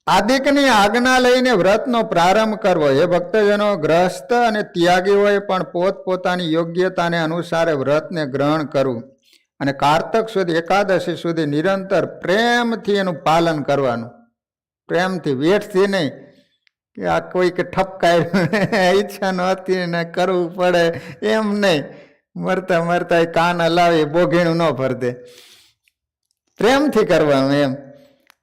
આદિકની આજ્ઞા લઈને વ્રતનો પ્રારંભ કરવો. એ ભક્તજનો, ગ્રહસ્થ અને ત્યાગીઓએ પણ પોતપોતાની યોગ્યતાને અનુસારે વ્રતને ગ્રહણ કરવું અને કારતક સુધી એકાદશી સુધી નિરંતર પ્રેમથી એનું પાલન કરવાનું. પ્રેમથી, વેઠથી નહીં કે આ કોઈક ઠપકાય ઈચ્છા નહોતી ને કરવું પડે એમ નહીં. મરતા મરતા કાન હલાવી બોઘીણું ન ફરતે, પ્રેમથી કરવાનું એમ.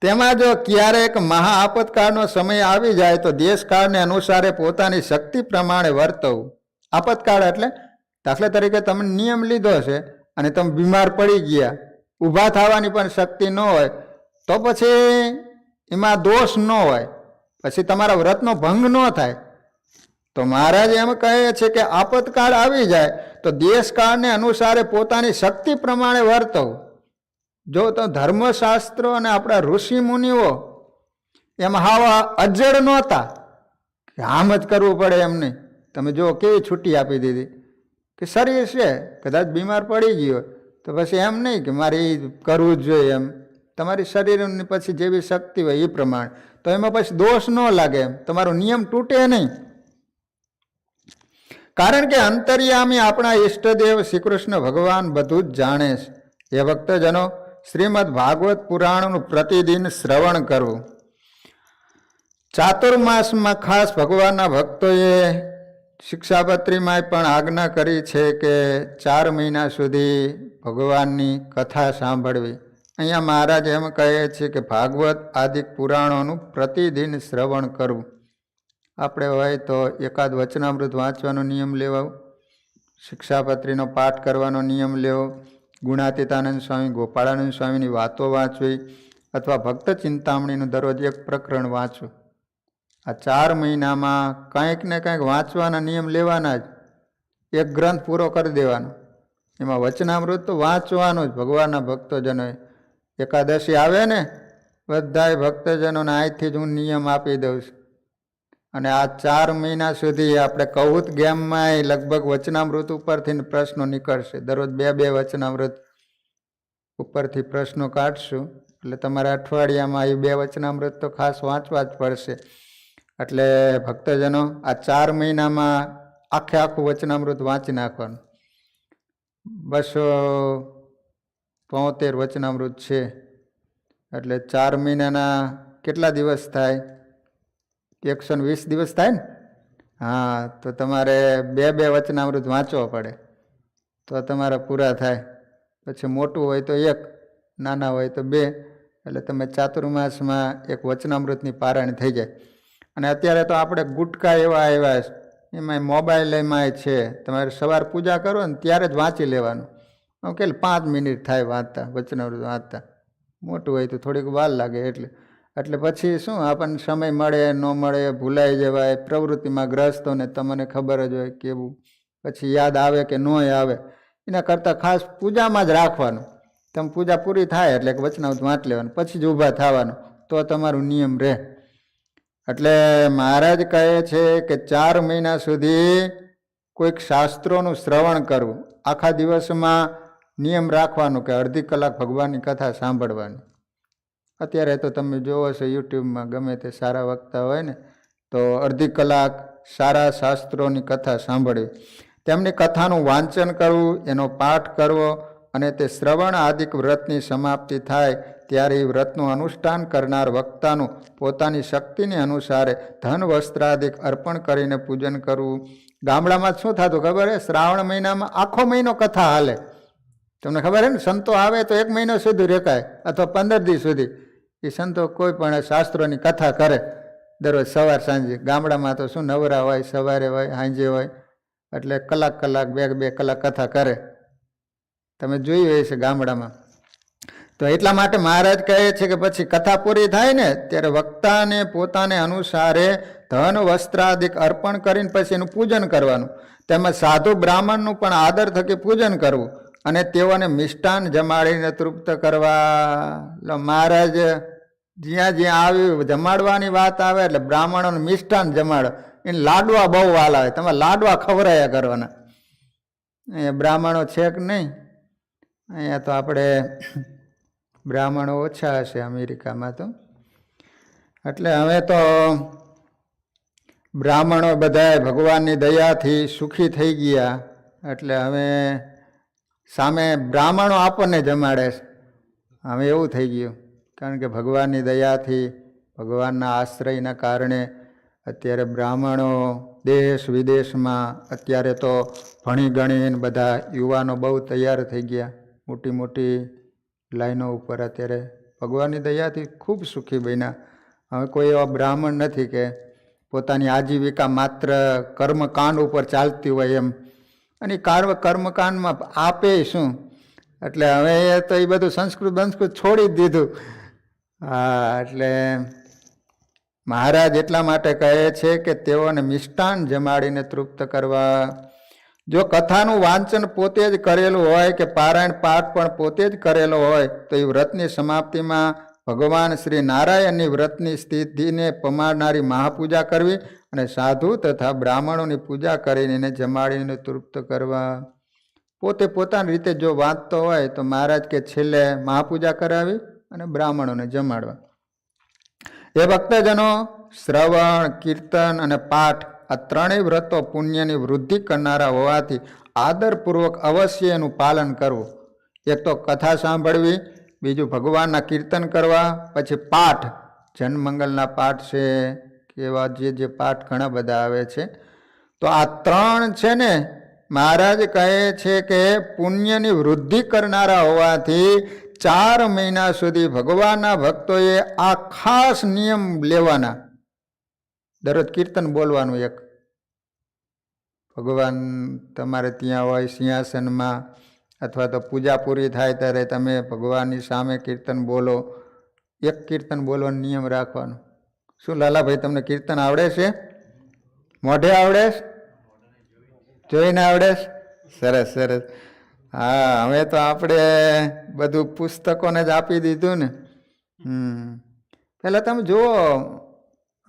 તેમાં જો ક્યારેક મહા આપતકાળનો સમય આવી જાય તો દેશકાળને અનુસારે પોતાની શક્તિ પ્રમાણે વર્તવું. આપતકાળ એટલે દાખલા તરીકે તમે નિયમ લીધો છે અને તમે બીમાર પડી ગયા, ઊભા થવાની પણ શક્તિ ન હોય, તો પછી એમાં દોષ ન હોય, પછી તમારા વ્રતનો ભંગ ન થાય. તો મહારાજ એમ કહે છે કે આપતકાળ આવી જાય તો દેશકાળને અનુસારે પોતાની શક્તિ પ્રમાણે વર્તવું. જો તો ધર્મશાસ્ત્રો અને આપણા ઋષિ મુનિઓ એમ હાવા અજડ નહોતા કે આમ જ કરવું પડે એમ નહીં. તમે જો કેવી છૂટી આપી દીધી કે શરીર છે, કદાચ બીમાર પડી ગયો તો પછી એમ નહીં કે મારે એ કરવું જ જોઈએ એમ. તમારી શરીરની પછી જેવી શક્તિ હોય એ પ્રમાણે, તો એમાં પછી દોષ ન લાગે એમ, તમારો નિયમ તૂટે નહીં. કારણ કે અંતર્યામી આપણા ઈષ્ટદેવ શ્રી કૃષ્ણ ભગવાન બધું જ જાણે છે. એ ભક્તજનો, શ્રીમદ ભાગવત પુરાણનું પ્રતિદિન શ્રવણ કરવું. ચાતુર્માસમાં ખાસ ભગવાનના ભક્તોએ શિક્ષાપત્રીમાં પણ આજ્ઞા કરી છે કે 4 મહિના સુધી ભગવાનની કથા સાંભળવી. અહીંયા મહારાજ એમ કહે છે કે ભાગવત આદિ પુરાણોનું પ્રતિદિન શ્રવણ કરવું. આપણે હોય તો એકાદ વચનામૃત વાંચવાનો નિયમ લેવો, શિક્ષાપત્રીનો પાઠ કરવાનો નિયમ લેવો, ગુણાતીતાનંદ સ્વામી, ગોપાળાનંદ સ્વામીની વાતો વાંચવી, અથવા ભક્ત ચિંતામણીનું દરરોજ એક પ્રકરણ વાંચવું. આ 4 મહિનામાં કંઈક ને કંઈક વાંચવાના નિયમ લેવાના જ. એક ગ્રંથ પૂરો કરી દેવાનો, એમાં વચનામૃત તો વાંચવાનું જ ભગવાનના ભક્તજનોએ. એકાદશી આવે ને, બધાય ભક્તજનોને અહીંથી જ હું નિયમ આપી દઉં છું. અને આ 4 મહિના સુધી આપણે કૌત ગેમમાં લગભગ વચનામૃત ઉપરથી પ્રશ્નો નીકળશે. દરરોજ 2 વચનામૃત ઉપરથી પ્રશ્નો કાઢશું. એટલે તમારા અઠવાડિયામાં એ 2 વચનામૃત તો ખાસ વાંચવા જ પડશે. એટલે ભક્તજનો, આ 4 મહિનામાં આખું વચનામૃત વાંચી નાખવાનું. 273 વચનામૃત છે. એટલે 4 મહિનાના કેટલા દિવસ થાય? 120 દિવસ થાય ને? હા, તો તમારે 2 વચનામૃત વાંચવા પડે તો તમારા પૂરા થાય. પછી મોટું હોય તો 1, નાના હોય તો 2. એટલે તમે ચાતુર્માસમાં 1 વચનામૃતની પારાયણ થઈ જાય. અને અત્યારે તો આપણે ગુટકા એવા આવ્યા છે, એમાં મોબાઈલ એમાં છે. તમારે સવાર પૂજા કરો ને ત્યારે જ વાંચી લેવાનું. કે 5 મિનિટ થાય વાંચતા, વચનામૃત વાંચતા. મોટું હોય તો થોડીક વાર લાગે. એટલે પછી શું આપણને સમય મળે ન મળે, ભૂલાઈ જવાય, પ્રવૃત્તિમાં ગ્રસ્તોને તમને ખબર જ હોય કેવું, પછી યાદ આવે કે ન આવે. એના કરતાં ખાસ પૂજામાં જ રાખવાનું. તમે પૂજા પૂરી થાય એટલે વચનામૃત વાંચ લેવાનું, પછી જ ઊભા થવાનું, તો તમારું નિયમ રહે. એટલે મહારાજ કહે છે કે 4 મહિના સુધી કોઈક શાસ્ત્રોનું શ્રવણ કરવું. આખા દિવસમાં નિયમ રાખવાનું કે અડધી કલાક ભગવાનની કથા સાંભળવાની. અત્યારે તો તમે જોવો છો યુટ્યુબમાં ગમે તે સારા વક્તા હોય ને, તો અડધી કલાક સારા શાસ્ત્રોની કથા સાંભળવી. તેમની કથાનું વાંચન કરવું, એનો પાઠ કરવો, અને તે શ્રવણ આદિક વ્રતની સમાપ્તિ થાય ત્યારે એ વ્રતનું અનુષ્ઠાન કરનાર વક્તાનું પોતાની શક્તિને અનુસારે ધન વસ્ત્રાદિક અર્પણ કરીને પૂજન કરવું. ગામડામાં શું થતું ખબર હે? શ્રાવણ મહિનામાં આખો મહિનો કથા હાલે. તમને ખબર હે ને, સંતો આવે તો 1 મહિનો સુધી રેકાય, અથવા 15 દિવસ સુધી એ સંતો કોઈ પણ શાસ્ત્રોની કથા કરે દરરોજ સવાર સાંજે. ગામડામાં તો શું નવરા હોય, સવારે હોય, સાંજે હોય, એટલે કલાક 2 કલાક કથા કરે. તમે જોયું હશે ગામડામાં. તો એટલા માટે મહારાજ કહે છે કે પછી કથા પૂરી થાય ને ત્યારે વક્તાને પોતાને અનુસારે ધન વસ્ત્રાદિક અર્પણ કરીને પછી એનું પૂજન કરવાનું. તેમજ સાધુ બ્રાહ્મણનું પણ આદર થકી પૂજન કરવું અને તેઓને મિષ્ટાન જમાડીને તૃપ્ત કરવા. મહારાજ જ્યાં જ્યાં આવ્યું જમાડવાની વાત આવે એટલે બ્રાહ્મણોને મિષ્ટાન જમાડો. એને લાડવા બહુ વાલા હોય, તમે લાડવા ખવડાયા કરવાના. અહીંયા બ્રાહ્મણો છે કે નહીં? અહીંયા તો આપણે બ્રાહ્મણો ઓછા હશે અમેરિકામાં તો. એટલે હવે તો બ્રાહ્મણો બધાય ભગવાનની દયાથી સુખી થઈ ગયા. એટલે હવે સામે બ્રાહ્મણો આપણને જમાડે છે. હવે એવું થઈ ગયું, કારણ કે ભગવાનની દયાથી, ભગવાનના આશ્રયના કારણે અત્યારે બ્રાહ્મણો દેશ વિદેશમાં અત્યારે તો ભણી ગણીને બધા યુવાનો બહુ તૈયાર થઈ ગયા. મોટી મોટી લાઈનો ઉપર અત્યારે ભગવાનની દયાથી ખૂબ સુખી બન્યા. હવે કોઈ એવા બ્રાહ્મણ નથી કે પોતાની આજીવિકા માત્ર કર્મકાંડ ઉપર ચાલતી હોય એમ. અને કર્મકાંડમાં આપે શું? એટલે હવે તો એ બધું સંસ્કૃત છોડી જ દીધું. હા, એટલે મહારાજ એટલા માટે કહે છે કે તેઓને મિષ્ટાન જમાડીને તૃપ્ત કરવા. જો કથાનું વાંચન પોતે જ કરેલું હોય કે પારાયણ પાઠ પણ પોતે જ કરેલો હોય તો એ વ્રતની સમાપ્તિમાં ભગવાન શ્રી નારાયણની વ્રતની સ્થિતિને પમાડનારી મહાપૂજા કરવી અને સાધુ તથા બ્રાહ્મણોની પૂજા કરીને એને જમાડીને તૃપ્ત કરવા. પોતે પોતાની રીતે જો વાંચતો હોય તો મહારાજ કે છેલ્લે મહાપૂજા કરાવી અને બ્રાહ્મણોને જમાડવા. એ ભક્તજનો, શ્રવણ, કીર્તન અને પાઠ આ ત્રણેય વ્રતો પુણ્યની વૃદ્ધિ કરનારા હોવાથી આદરપૂર્વક અવશ્ય એનું પાલન કરવું. એક તો કથા સાંભળવી, બીજું ભગવાનના કીર્તન કરવા, પછી પાઠ, જનમંગલના પાઠ છે કે એવા જે પાઠ ઘણા બધા આવે છે. તો આ ત્રણ છે ને મહારાજ કહે છે કે પુણ્યની વૃદ્ધિ કરનારા હોવાથી 4 મહિના સુધી ભગવાનના ભક્તોએ આ ખાસ નિયમ લેવાના. દરરોજ કીર્તન બોલવાનું. એક ભગવાન તમારે ત્યાં હોય સિંહાસનમાં, અથવા તો પૂજા પૂરી થાય ત્યારે તમે ભગવાનની સામે કીર્તન બોલો. એક કીર્તન બોલવાનો નિયમ રાખવાનો. શું લાલાભાઈ, તમને કીર્તન આવડે છે? મોઢે આવડે? જોઈને આવડે? સરસ સરસ. હા, હવે તો આપણે બધું પુસ્તકોને જ આપી દીધું ને. પહેલાં તમે જુઓ,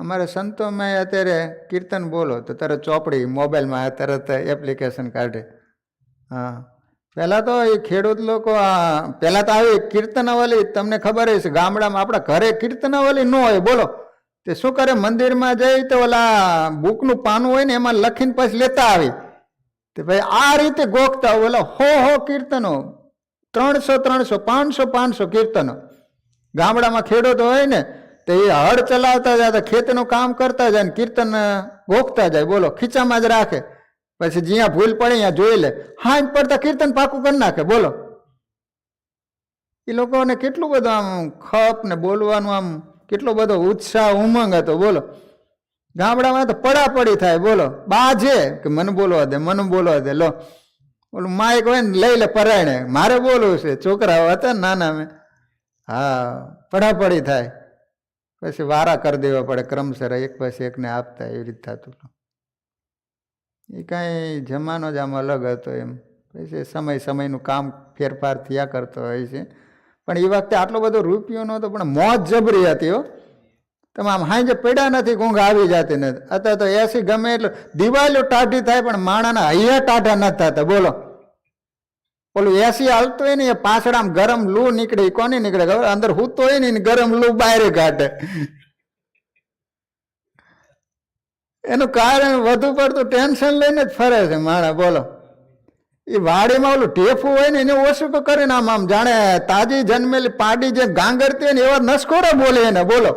અમારે સંતોમાં અત્યારે કીર્તન બોલો તો તરત ચોપડી મોબાઈલમાં તરત એપ્લિકેશન કાઢે. હા, પહેલાં તો એ ખેડૂત લોકો પહેલાં તો આવી કીર્તનાવલી તમને ખબર છે ગામડામાં આપણા ઘરે કીર્તનાવલી ન હોય. બોલો તે શું કરે, મંદિરમાં જઈ તો ઓલા બુકનું પાનું હોય ને એમાં લખીને પછી લેતા આવી. તે ભાઈ આ રીતે ગોખતા હોય. ઓલા હો કીર્તનો, 300 500 કીર્તનો. ગામડામાં ખેડૂતો હોય ને તો એ હળ ચલાવતા જાય, ખેતનું કામ કરતા જાય ને કીર્તન ગોખતા જાય. બોલો, ખીચામાં જ રાખે. પછી જ્યાં ભૂલ પડે ત્યાં જોઈ લે, હાંજ પડતા કીર્તન પાકું કરી નાખે. બોલો, એ લોકોને કેટલું બધું આમ ખપ ને બોલવાનું આમ કેટલો બધો ઉત્સાહ ઉમંગ હતો. બોલો, ગામડામાં તો પડાપડી થાય. બોલો, બાજે કે મને બોલવા દે, મને બોલવા દે. લો, ઓલું માઇક હોય ને લઈ લે પરાયણે, મારે બોલવું છે. છોકરાઓ હતા નાના મેં, હા, પડાપડી થાય. પછી વારા કરી દેવા પડે ક્રમશર, એક પછી એકને આપતા. એવી રીતે થતું. એ કાંઈ જમાનો જ આમ અલગ હતો એમ. પછી સમયનું કામ ફેરફાર થયા કરતો હોય છે. પણ એ વખતે આટલો બધો રૂપિયો નહોતો, પણ મોજ જબરી હતી. હો, તમે આમ હાંજે પડ્યા નથી, ઊંઘ આવી જતી નથી. અત્યારે તો એસી ગમે એટલે દિવાલો ટાઢી થાય પણ માણાના હૈયા ટાઢા નથી થતા. બોલો, ઓલું એસી હાલતું હોય ને એ પાછળ આમ ગરમ લૂ નીકળે. કોની નીકળે ખબર? અંદર હૂતો હોય ને ગરમ લૂ બહાર કાઢે. એનું કારણ વધુ પડતું ટેન્શન લઈને જ ફરે છે માણસ. બોલો, એ વાડીમાં ઓલું ઢેફું હોય ને એને ઓછું તો કરે ને આમ જાણે તાજી જન્મેલી પાડી જે ગાંગરતી હોય ને એવા નસકોરો બોલે એને. બોલો,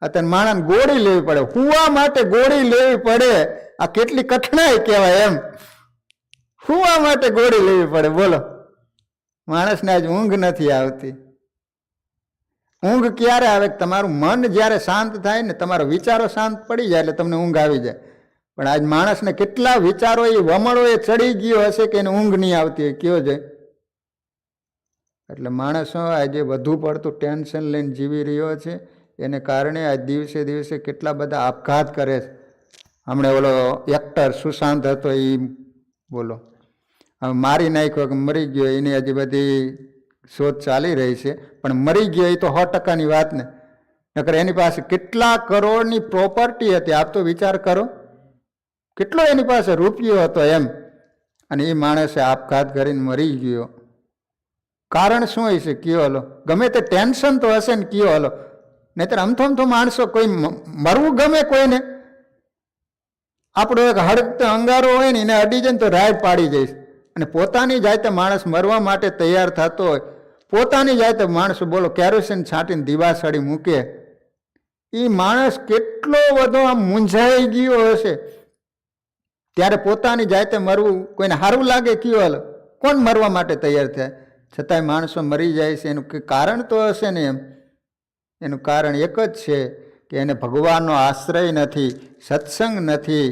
અત્યારે માણસ ગોળી લેવી પડે, હુવા માટે ગોળી લેવી પડે. આ કેટલી કઠણાઈ કહેવાય એમ. હુવા માટે ગોળી લેવી પડે. બોલો, માણસને આજ ઊંઘ નથી આવતી. ઊંઘ ક્યારે આવે? તમારું મન જ્યારે શાંત થાય ને, તમારા વિચારો શાંત પડી જાય એટલે તમને ઊંઘ આવી જાય. પણ આજ માણસને કેટલા વિચારો એ વમળો એ ચડી ગયો હશે કે એને ઊંઘ નહીં આવતી હોય. કયો છે? એટલે માણસો આજે વધુ પડતું ટેન્શન લઈને જીવી રહ્યો છે. એને કારણે આજ દિવસે દિવસે કેટલા બધા આપઘાત કરે છે. હમણાં ઓલો એક્ટર સુશાંત હતો, એ બોલો હવે મારી નાખ્યો કે મરી ગયો, એની હજી બધી શોધ ચાલી રહી છે. પણ મરી ગયો એ તો 100%ની વાત ને. નકર એની પાસે કેટલા કરોડની પ્રોપર્ટી હતી. આપ તો વિચાર કરો, કેટલો એની પાસે રૂપિયો હતો એમ, અને એ માણસે આપઘાત કરીને મરી ગયો. કારણ શું હોય છે કયો હલો? ગમે તે ટેન્શન તો હશે ને કયો હલો? નહીતર અમથો માણસો કોઈ મરવું ગમે કોઈને? આપણો એક હળગતો અંગારો હોય ને એને અડી જાય ને તો રાડ પાડી જઈશ. અને પોતાની જાતે માણસ મરવા માટે તૈયાર થતો હોય, પોતાની જાતે માણસો બોલો કેરોસીન છાંટીને દીવાસળી મૂકે, એ માણસ કેટલો બધો આમ મૂંઝાઈ ગયો હશે. ત્યારે પોતાની જાતે મરવું કોઈને સારું લાગે કયો હાલ? કોણ મરવા માટે તૈયાર થાય? છતાંય માણસો મરી જાય છે. એનું કારણ તો હશે ને એમ. એનું કારણ એક જ છે કે એને ભગવાનનો આશ્રય નથી, સત્સંગ નથી,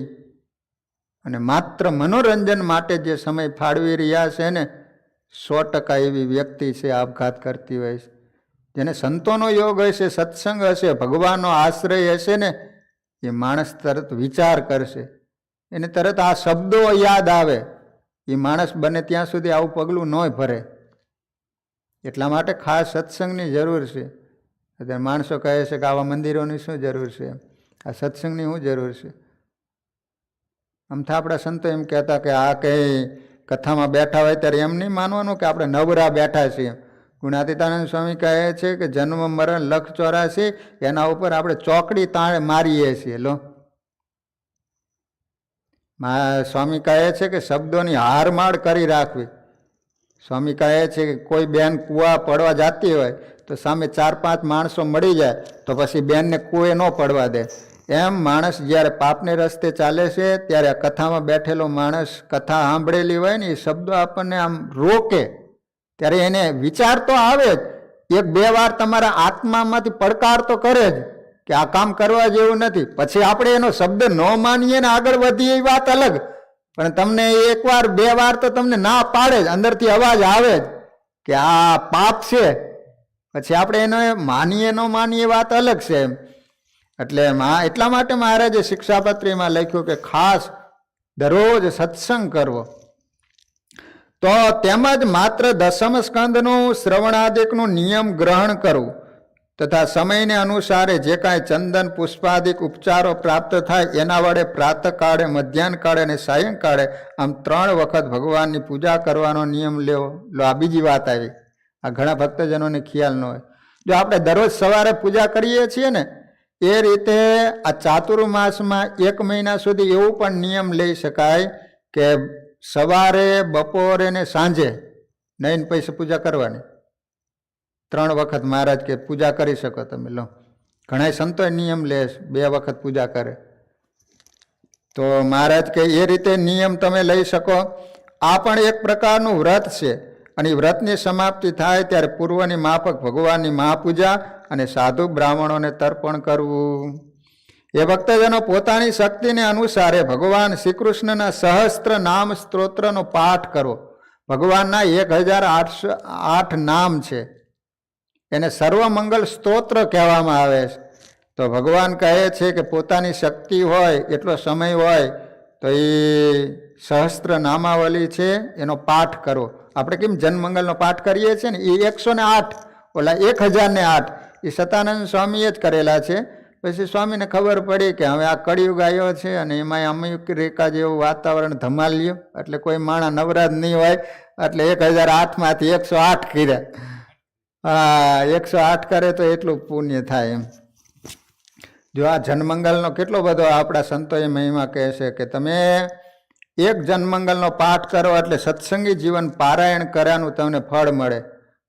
અને માત્ર મનોરંજન માટે જે સમય ફાળવી રહ્યા છે ને, 100% એવી વ્યક્તિ છે આપઘાત કરતી હોય છે. જેને સંતોનો યોગ હશે, સત્સંગ હશે, ભગવાનનો આશ્રય હશે ને, એ માણસ તરત વિચાર કરશે, એને તરત આ શબ્દો યાદ આવે. એ માણસ બને ત્યાં સુધી આવું પગલું ન ભરે. એટલા માટે ખાસ સત્સંગની જરૂર છે. અત્યારે માણસો કહે છે કે આવા મંદિરોની શું જરૂર છે, આ સત્સંગની શું જરૂર છે? આમથા આપણા સંતો એમ કહેતા કે આ કંઈ કથામાં બેઠા હોય ત્યારે એમ નહીં માનવાનું કે આપણે નવરા બેઠા છીએ. ગુણાતીતાનંદ સ્વામી કહે છે કે જન્મ મરણ લખ 84, એના ઉપર આપણે ચોકડી તાણે મારીએ છીએ. લો, સ્વામી કહે છે કે શબ્દોની હારમાળ કરી રાખવી. સ્વામી કહે છે કે કોઈ બેન કૂવા પડવા જતી હોય તો સામે 4-5 માણસો મળી જાય તો પછી બેનને કૂએ ન પડવા દે. એમ માણસ જ્યારે પાપને રસ્તે ચાલે છે ત્યારે કથામાં બેઠેલો માણસ કથા સાંભળેલી હોય ને, એ શબ્દો આપણને આમ રોકે ત્યારે એને વિચાર તો આવે જ. 1-2 વાર તમારા આત્મામાંથી પડકાર તો કરે જ કે આ કામ કરવા જેવું નથી. પછી આપણે એનો શબ્દ ન માનીએ ને આગળ વધીએ એ વાત અલગ, પણ તમને 1 વાર 2 વાર તો તમને ના પાડે જ, અંદરથી અવાજ આવે જ કે આ પાપ છે. પછી આપણે એને માનીએ ન માનીએ વાત અલગ છે એમ. એટલે એટલા માટે મહારાજે શિક્ષાપત્રીમાં લખ્યું કે ખાસ દરરોજ સત્સંગ કરવો. તો તેમજ માત્ર દસમ સ્કંદનું શ્રવણાદિકનું નિયમ ગ્રહણ કરવું, તથા સમયને અનુસારે જે કાંઈ ચંદન પુષ્પાદિક ઉપચારો પ્રાપ્ત થાય એના વડે પ્રાતઃકાળે, મધ્યાહન કાળે અને સાયંકાળે આમ 3 વખત ભગવાનની પૂજા કરવાનો નિયમ લેવો. લો, આ બીજી વાત આવી. આ ઘણા ભક્તજનોને ખ્યાલ ન હોય. જો આપણે દરરોજ સવારે પૂજા કરીએ છીએ ને, એ રીતે આ ચાતુર્માસમાં 1 મહિના સુધી એવું પણ નિયમ લઈ શકાય કે સવારે, બપોરે ને સાંજે નઈને પૈસે પૂજા કરવાની. 3 વખત મહારાજ કે પૂજા કરી શકો તમે. લો, ઘણા સંતો નિયમ લે 2 વખત પૂજા કરે. તો મહારાજ કે એ રીતે નિયમ તમે લઈ શકો. આ પણ એક પ્રકારનું વ્રત છે, અને એ વ્રતની સમાપ્તિ થાય ત્યારે પૂર્વની માફક ભગવાનની મહાપૂજા અને સાધુ બ્રાહ્મણોને તર્પણ કરવું. એ ભક્તજનો પોતાની શક્તિને અનુસારે ભગવાન શ્રી કૃષ્ણના સહસ્ત્ર નામ સ્ત્રોત્રનો પાઠ કરવો. ભગવાનના 1008 નામ છે, એને સર્વમંગલ સ્તોત્ર કહેવામાં આવે છે. તો ભગવાન કહે છે કે પોતાની શક્તિ હોય, એટલો સમય હોય તો એ સહસ્ત્ર નામાવલી છે એનો પાઠ કરવો. આપણે કેમ જનમંગલનો પાઠ કરીએ છીએ ને, એ 108, ઓલા 1008 એ સતાનંદ સ્વામીએ જ કરેલા છે. પછી સ્વામીને ખબર પડી કે હવે આ કળિયુગ આવ્યો છે અને એમાં અમયુગ રેખા જેવું વાતાવરણ ધમાલ્યું, એટલે કોઈ માણા નવરાજ નહીં હોય, એટલે 1008માંથી 108 કર્યા. હા, 108 કરે તો એટલું પુણ્ય થાય એમ. જો આ જનમંગલનો કેટલો બધો આપણા સંતોએ મહિમા કહે છે કે તમે 1 જનમંગલનો પાઠ કરો એટલે સત્સંગી જીવન પારાયણ કર્યાનું તમને ફળ મળે.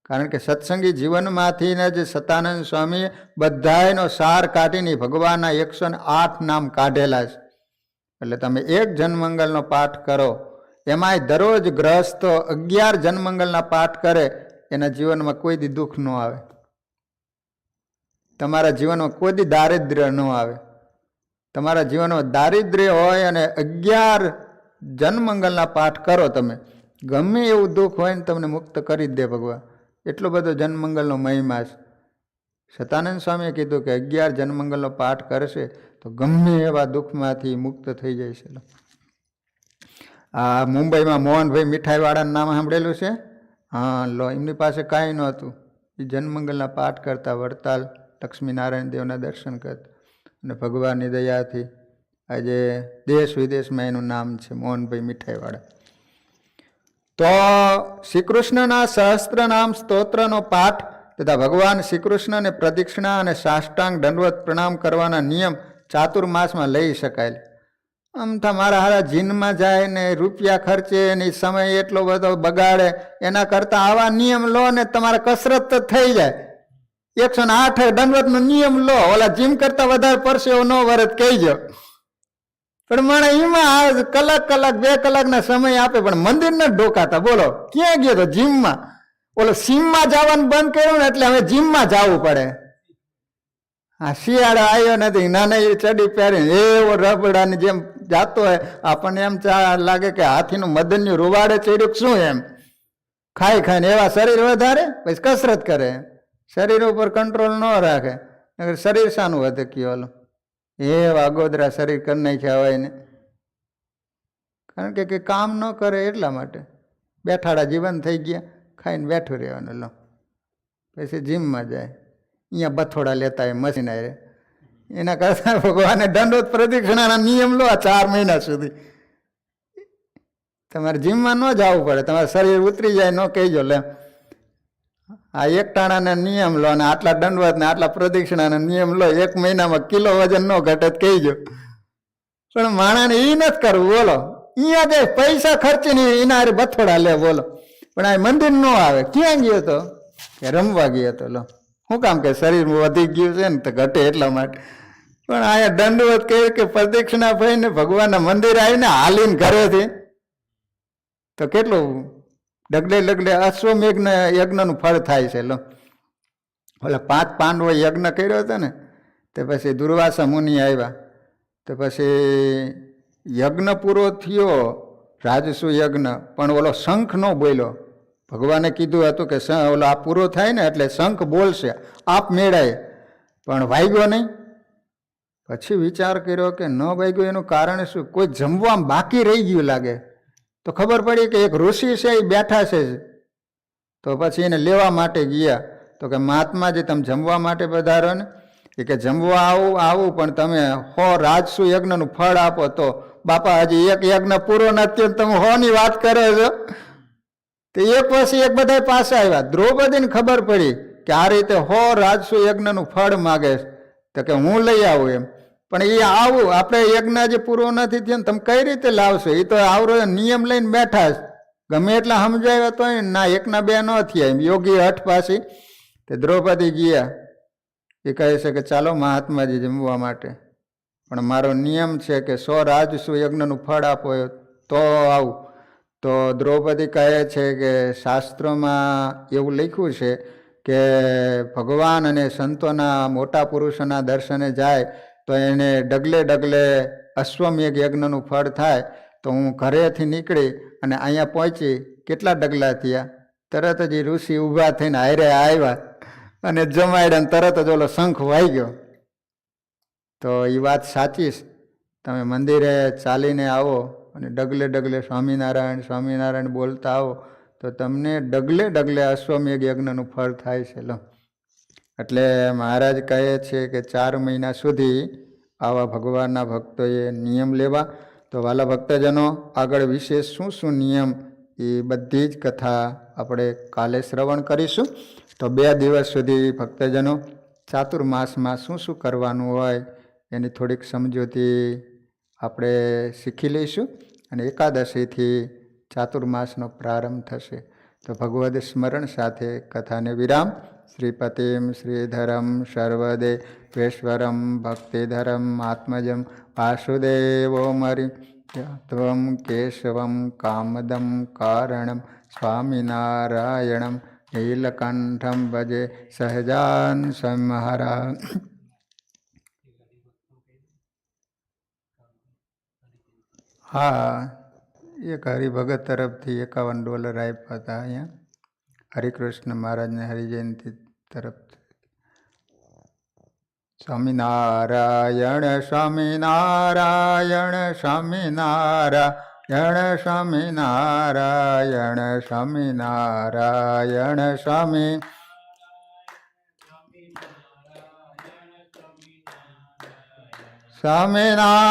કારણ કે સત્સંગી જીવનમાંથી જ સતાનંદ સ્વામી બધાયનો સાર કાઢીને ભગવાનના 108 નામ કાઢેલા છે. એટલે તમે 1 જનમંગલનો પાઠ કરો. એમાંય દરરોજ ગ્રહસ્થ 11 જનમંગલના પાઠ કરે, એના જીવનમાં કોઈ દી દુઃખ ન આવે. તમારા જીવનમાં કોઈ દી દારિદ્ર્ય ન આવે. તમારા જીવનમાં દારિદ્ર્ય હોય અને 11 જનમંગલના પાઠ કરો તમે, ગમે એવું દુઃખ હોય ને તમને મુક્ત કરી જ દે ભગવાન. એટલો બધો જનમંગલનો મહિમા છે. સતાનંદ સ્વામીએ કીધું કે 11 જનમંગલનો પાઠ કરશે તો ગમે એવા દુઃખમાંથી મુક્ત થઈ જાય છે. આ મુંબઈમાં મોહનભાઈ મીઠાઈવાળાનું નામ સાંભળેલું છે? હા, લો, એમની પાસે કાંઈ નહોતું. એ જનમંગલના પાઠ કરતા, વડતાલ લક્ષ્મીનારાયણ દેવના દર્શન કરતા, અને ભગવાનની દયાથી આજે દેશ વિદેશમાં એનું નામ છે, મોહનભાઈ મીઠાઈવાળા. તો શ્રી કૃષ્ણના સહસ્ત્ર નામ સ્તોત્રનો પાઠ તથા ભગવાન શ્રી કૃષ્ણને પ્રદક્ષિણા અને સાષ્ટાંગ દંડવત પ્રણામ કરવાના નિયમ ચાતુર્માસમાં લઈ શકાય. આમ તો મારા હારા જીનમાં જાય ને રૂપિયા ખર્ચે ને સમય એટલો બધો બગાડે, એના કરતાં આવા નિયમ લો ને તમારે કસરત તો થઈ જાય. 108 દંડવતનો નિયમ લો, ઓલા જીમ કરતાં વધારે પરસેવો ન વરત કહીજો. પણ મને એમાં કલાક 2 કલાકના સમય આપે પણ મંદિર ન ઢોકાતા. બોલો ક્યાં ગયો તો? જીમમાં. ઓલો સીમમાં જવાનું બંધ કર્યું ને એટલે હવે જીમમાં જવું પડે. હા, શિયાળો આવ્યો નથી, નાના એ ચડી પહેરીને એવો રબડાની જેમ જાતો હોય, આપણને એમ લાગે કે હાથીનું મદનનું રૂવાડે ચડ્યું શું એમ. ખાઈ ખાઈને એવા શરીર વધારે, પછી કસરત કરે, શરીર ઉપર કંટ્રોલ ન રાખે, શરીર શાનું વધે કયો? ઓલું એવા ગોદરા શરીર કરી નાખ્યા હોય ને, કારણ કે કામ ન કરે એટલા માટે. બેઠાડા જીવન થઈ ગયા, ખાઈને બેઠું રહેવાનું. લો પછી જીમમાં જાય, અહીંયા બથોડા લેતા હોય મશીન આવે. એના કરતાં ભગવાને દંડોત પ્રદક્ષિણાના નિયમ લો 4 મહિના સુધી. તમારે જીમમાં ન જવું પડે, તમારે શરીર ઉતરી જાય ન કહીજો લે આ એકટાણાના નિયમ લો અને આટલા દંડવત ને આટલા પ્રદક્ષિણાના નિયમ લો, 1 મહિનામાં કિલો વજન ન ઘટે કહીજો. પણ માણાને એ નથી કરવું. બોલો અહીંયા જાય પૈસા ખર્ચીને એના હારે બથોડા લે. બોલો પણ આ મંદિર ન આવે. ક્યાં ગયો તો? કે રમવા ગયો તો. લો શું કામ કે શરીર વધી ગયું છે ને તો ઘટે એટલા માટે. પણ અહીંયા દંડવત કહે કે પ્રદક્ષિણા ભાઈને ભગવાનના મંદિર આવીને હાલીને ઘરેથી તો કેટલું ડગલે અશ્વમેઘ યજ્ઞનું ફળ થાય છે. લો ઓલા 5 પાંડવો યજ્ઞ કર્યો હતો ને, તે પછી દુર્વાસા મુનિ આવ્યા, તો પછી યજ્ઞ પૂરો થયો, રાજસુ યજ્ઞ, પણ ઓલો શંખ ન બોલ્યો. ભગવાને કીધું હતું કે ઓલો આ પૂરો થાય ને એટલે શંખ બોલશે આપ મેળાય, પણ વાગ્યો નહીં. પછી વિચાર કર્યો કે ન વાગ્યો એનું કારણ શું? કોઈ જમવા બાકી રહી ગયું લાગે. તો ખબર પડી કે એક ઋષિ છે એ બેઠા છે. તો પછી એને લેવા માટે ગયા. તો કે મહાત્માજી તમે જમવા માટે પધારો ને? એ કે જમવા આવું પણ તમે 100 રાજસુ યજ્ઞનું ફળ આપો. તો બાપા હજી એક યજ્ઞ પૂરો નથી, તમે 100ની વાત કરો છો. તો એક પછી એક બધા પાસે આવ્યા. દ્રૌપદીને ખબર પડી કે આ રીતે 100 રાજસુ યજ્ઞનું ફળ માગે. તો કે હું લઈ આવું એમ. પણ એ આવું આપણે યજ્ઞ જે પૂરો નથી થયો તમે કઈ રીતે લાવશો? એ તો આવરો નિયમ લઈને બેઠા છે. ગમે એટલા સમજાવ્યા તો ના 1 ના 2 ન થયા. એમ યોગી હઠ પાછી. તે દ્રૌપદી ગયા. એ કહે છે કે ચાલો મહાત્માજી જમવા માટે, પણ મારો નિયમ છે કે 100 રાજસુ યજ્ઞનું ફળ આપો તો આવું. તો દ્રૌપદી કહે છે કે શાસ્ત્રોમાં એવું લખ્યું છે કે ભગવાન અને સંતોના મોટા પુરુષોના દર્શને જાય તો એને ડગલે અશ્વમેઘ યજ્ઞનું ફળ થાય. તો હું ઘરેથી નીકળી અને અહીંયા પહોંચી, કેટલા ડગલા થયા, તરત જ ઋષિ ઊભા થઈને હારે આવ્યા અને જમાડ્યા, તરત જ ઓલો શંખ વાગ્યો. તો એ વાત સાચી છે. તમે મંદિરે ચાલીને આવો અને ડગલે સ્વામિનારાયણ સ્વામિનારાયણ બોલતા આવો તો તમને ડગલે અશ્વમેઘ યજ્ઞનું ફળ થાય છે. લો એટલે મહારાજ કહે છે કે 4 મહિના સુધી આવા ભગવાનના ભક્તોએ નિયમ લેવા. તો વાલા ભક્તજનો, આગળ વિશેષ શું નિયમ એ બધી જ કથા આપણે કાલે શ્રવણ કરીશું. તો 2 દિવસ સુધી ભક્તજનો ચાતુર્માસમાં શું કરવાનું હોય એની થોડીક સમજૂતી આપણે શીખી લઈશું. અને એકાદશીથી ચાતુર્માસનો પ્રારંભ થશે. તો ભગવદ સ્મરણ સાથે કથાને વિરામ. શ્રીપતિમ શ્રીધરમ સર્વદેવેશ્વરમ ભક્તિધરમ આત્મજમ વાસુદેવોમરી ત્વમ કેશવમ કામદમ કારણમ સ્વામિનારાયણમ નીલકંઠમ ભજે સહજાન સંહરા. હા, એક હરિભગત તરફથી $51 આપ્યા હતા અહીંયા હરિકૃષ્ણ મહારાજને હરિજયંતિ તરફથી. સ્વામિનારાયણ સ્વામિનારાયણ સ્વામિનારાયણ સ્વામિનારાયણ સ્વામિનારાયણ સ્વામી સ્વામિનારાયણ.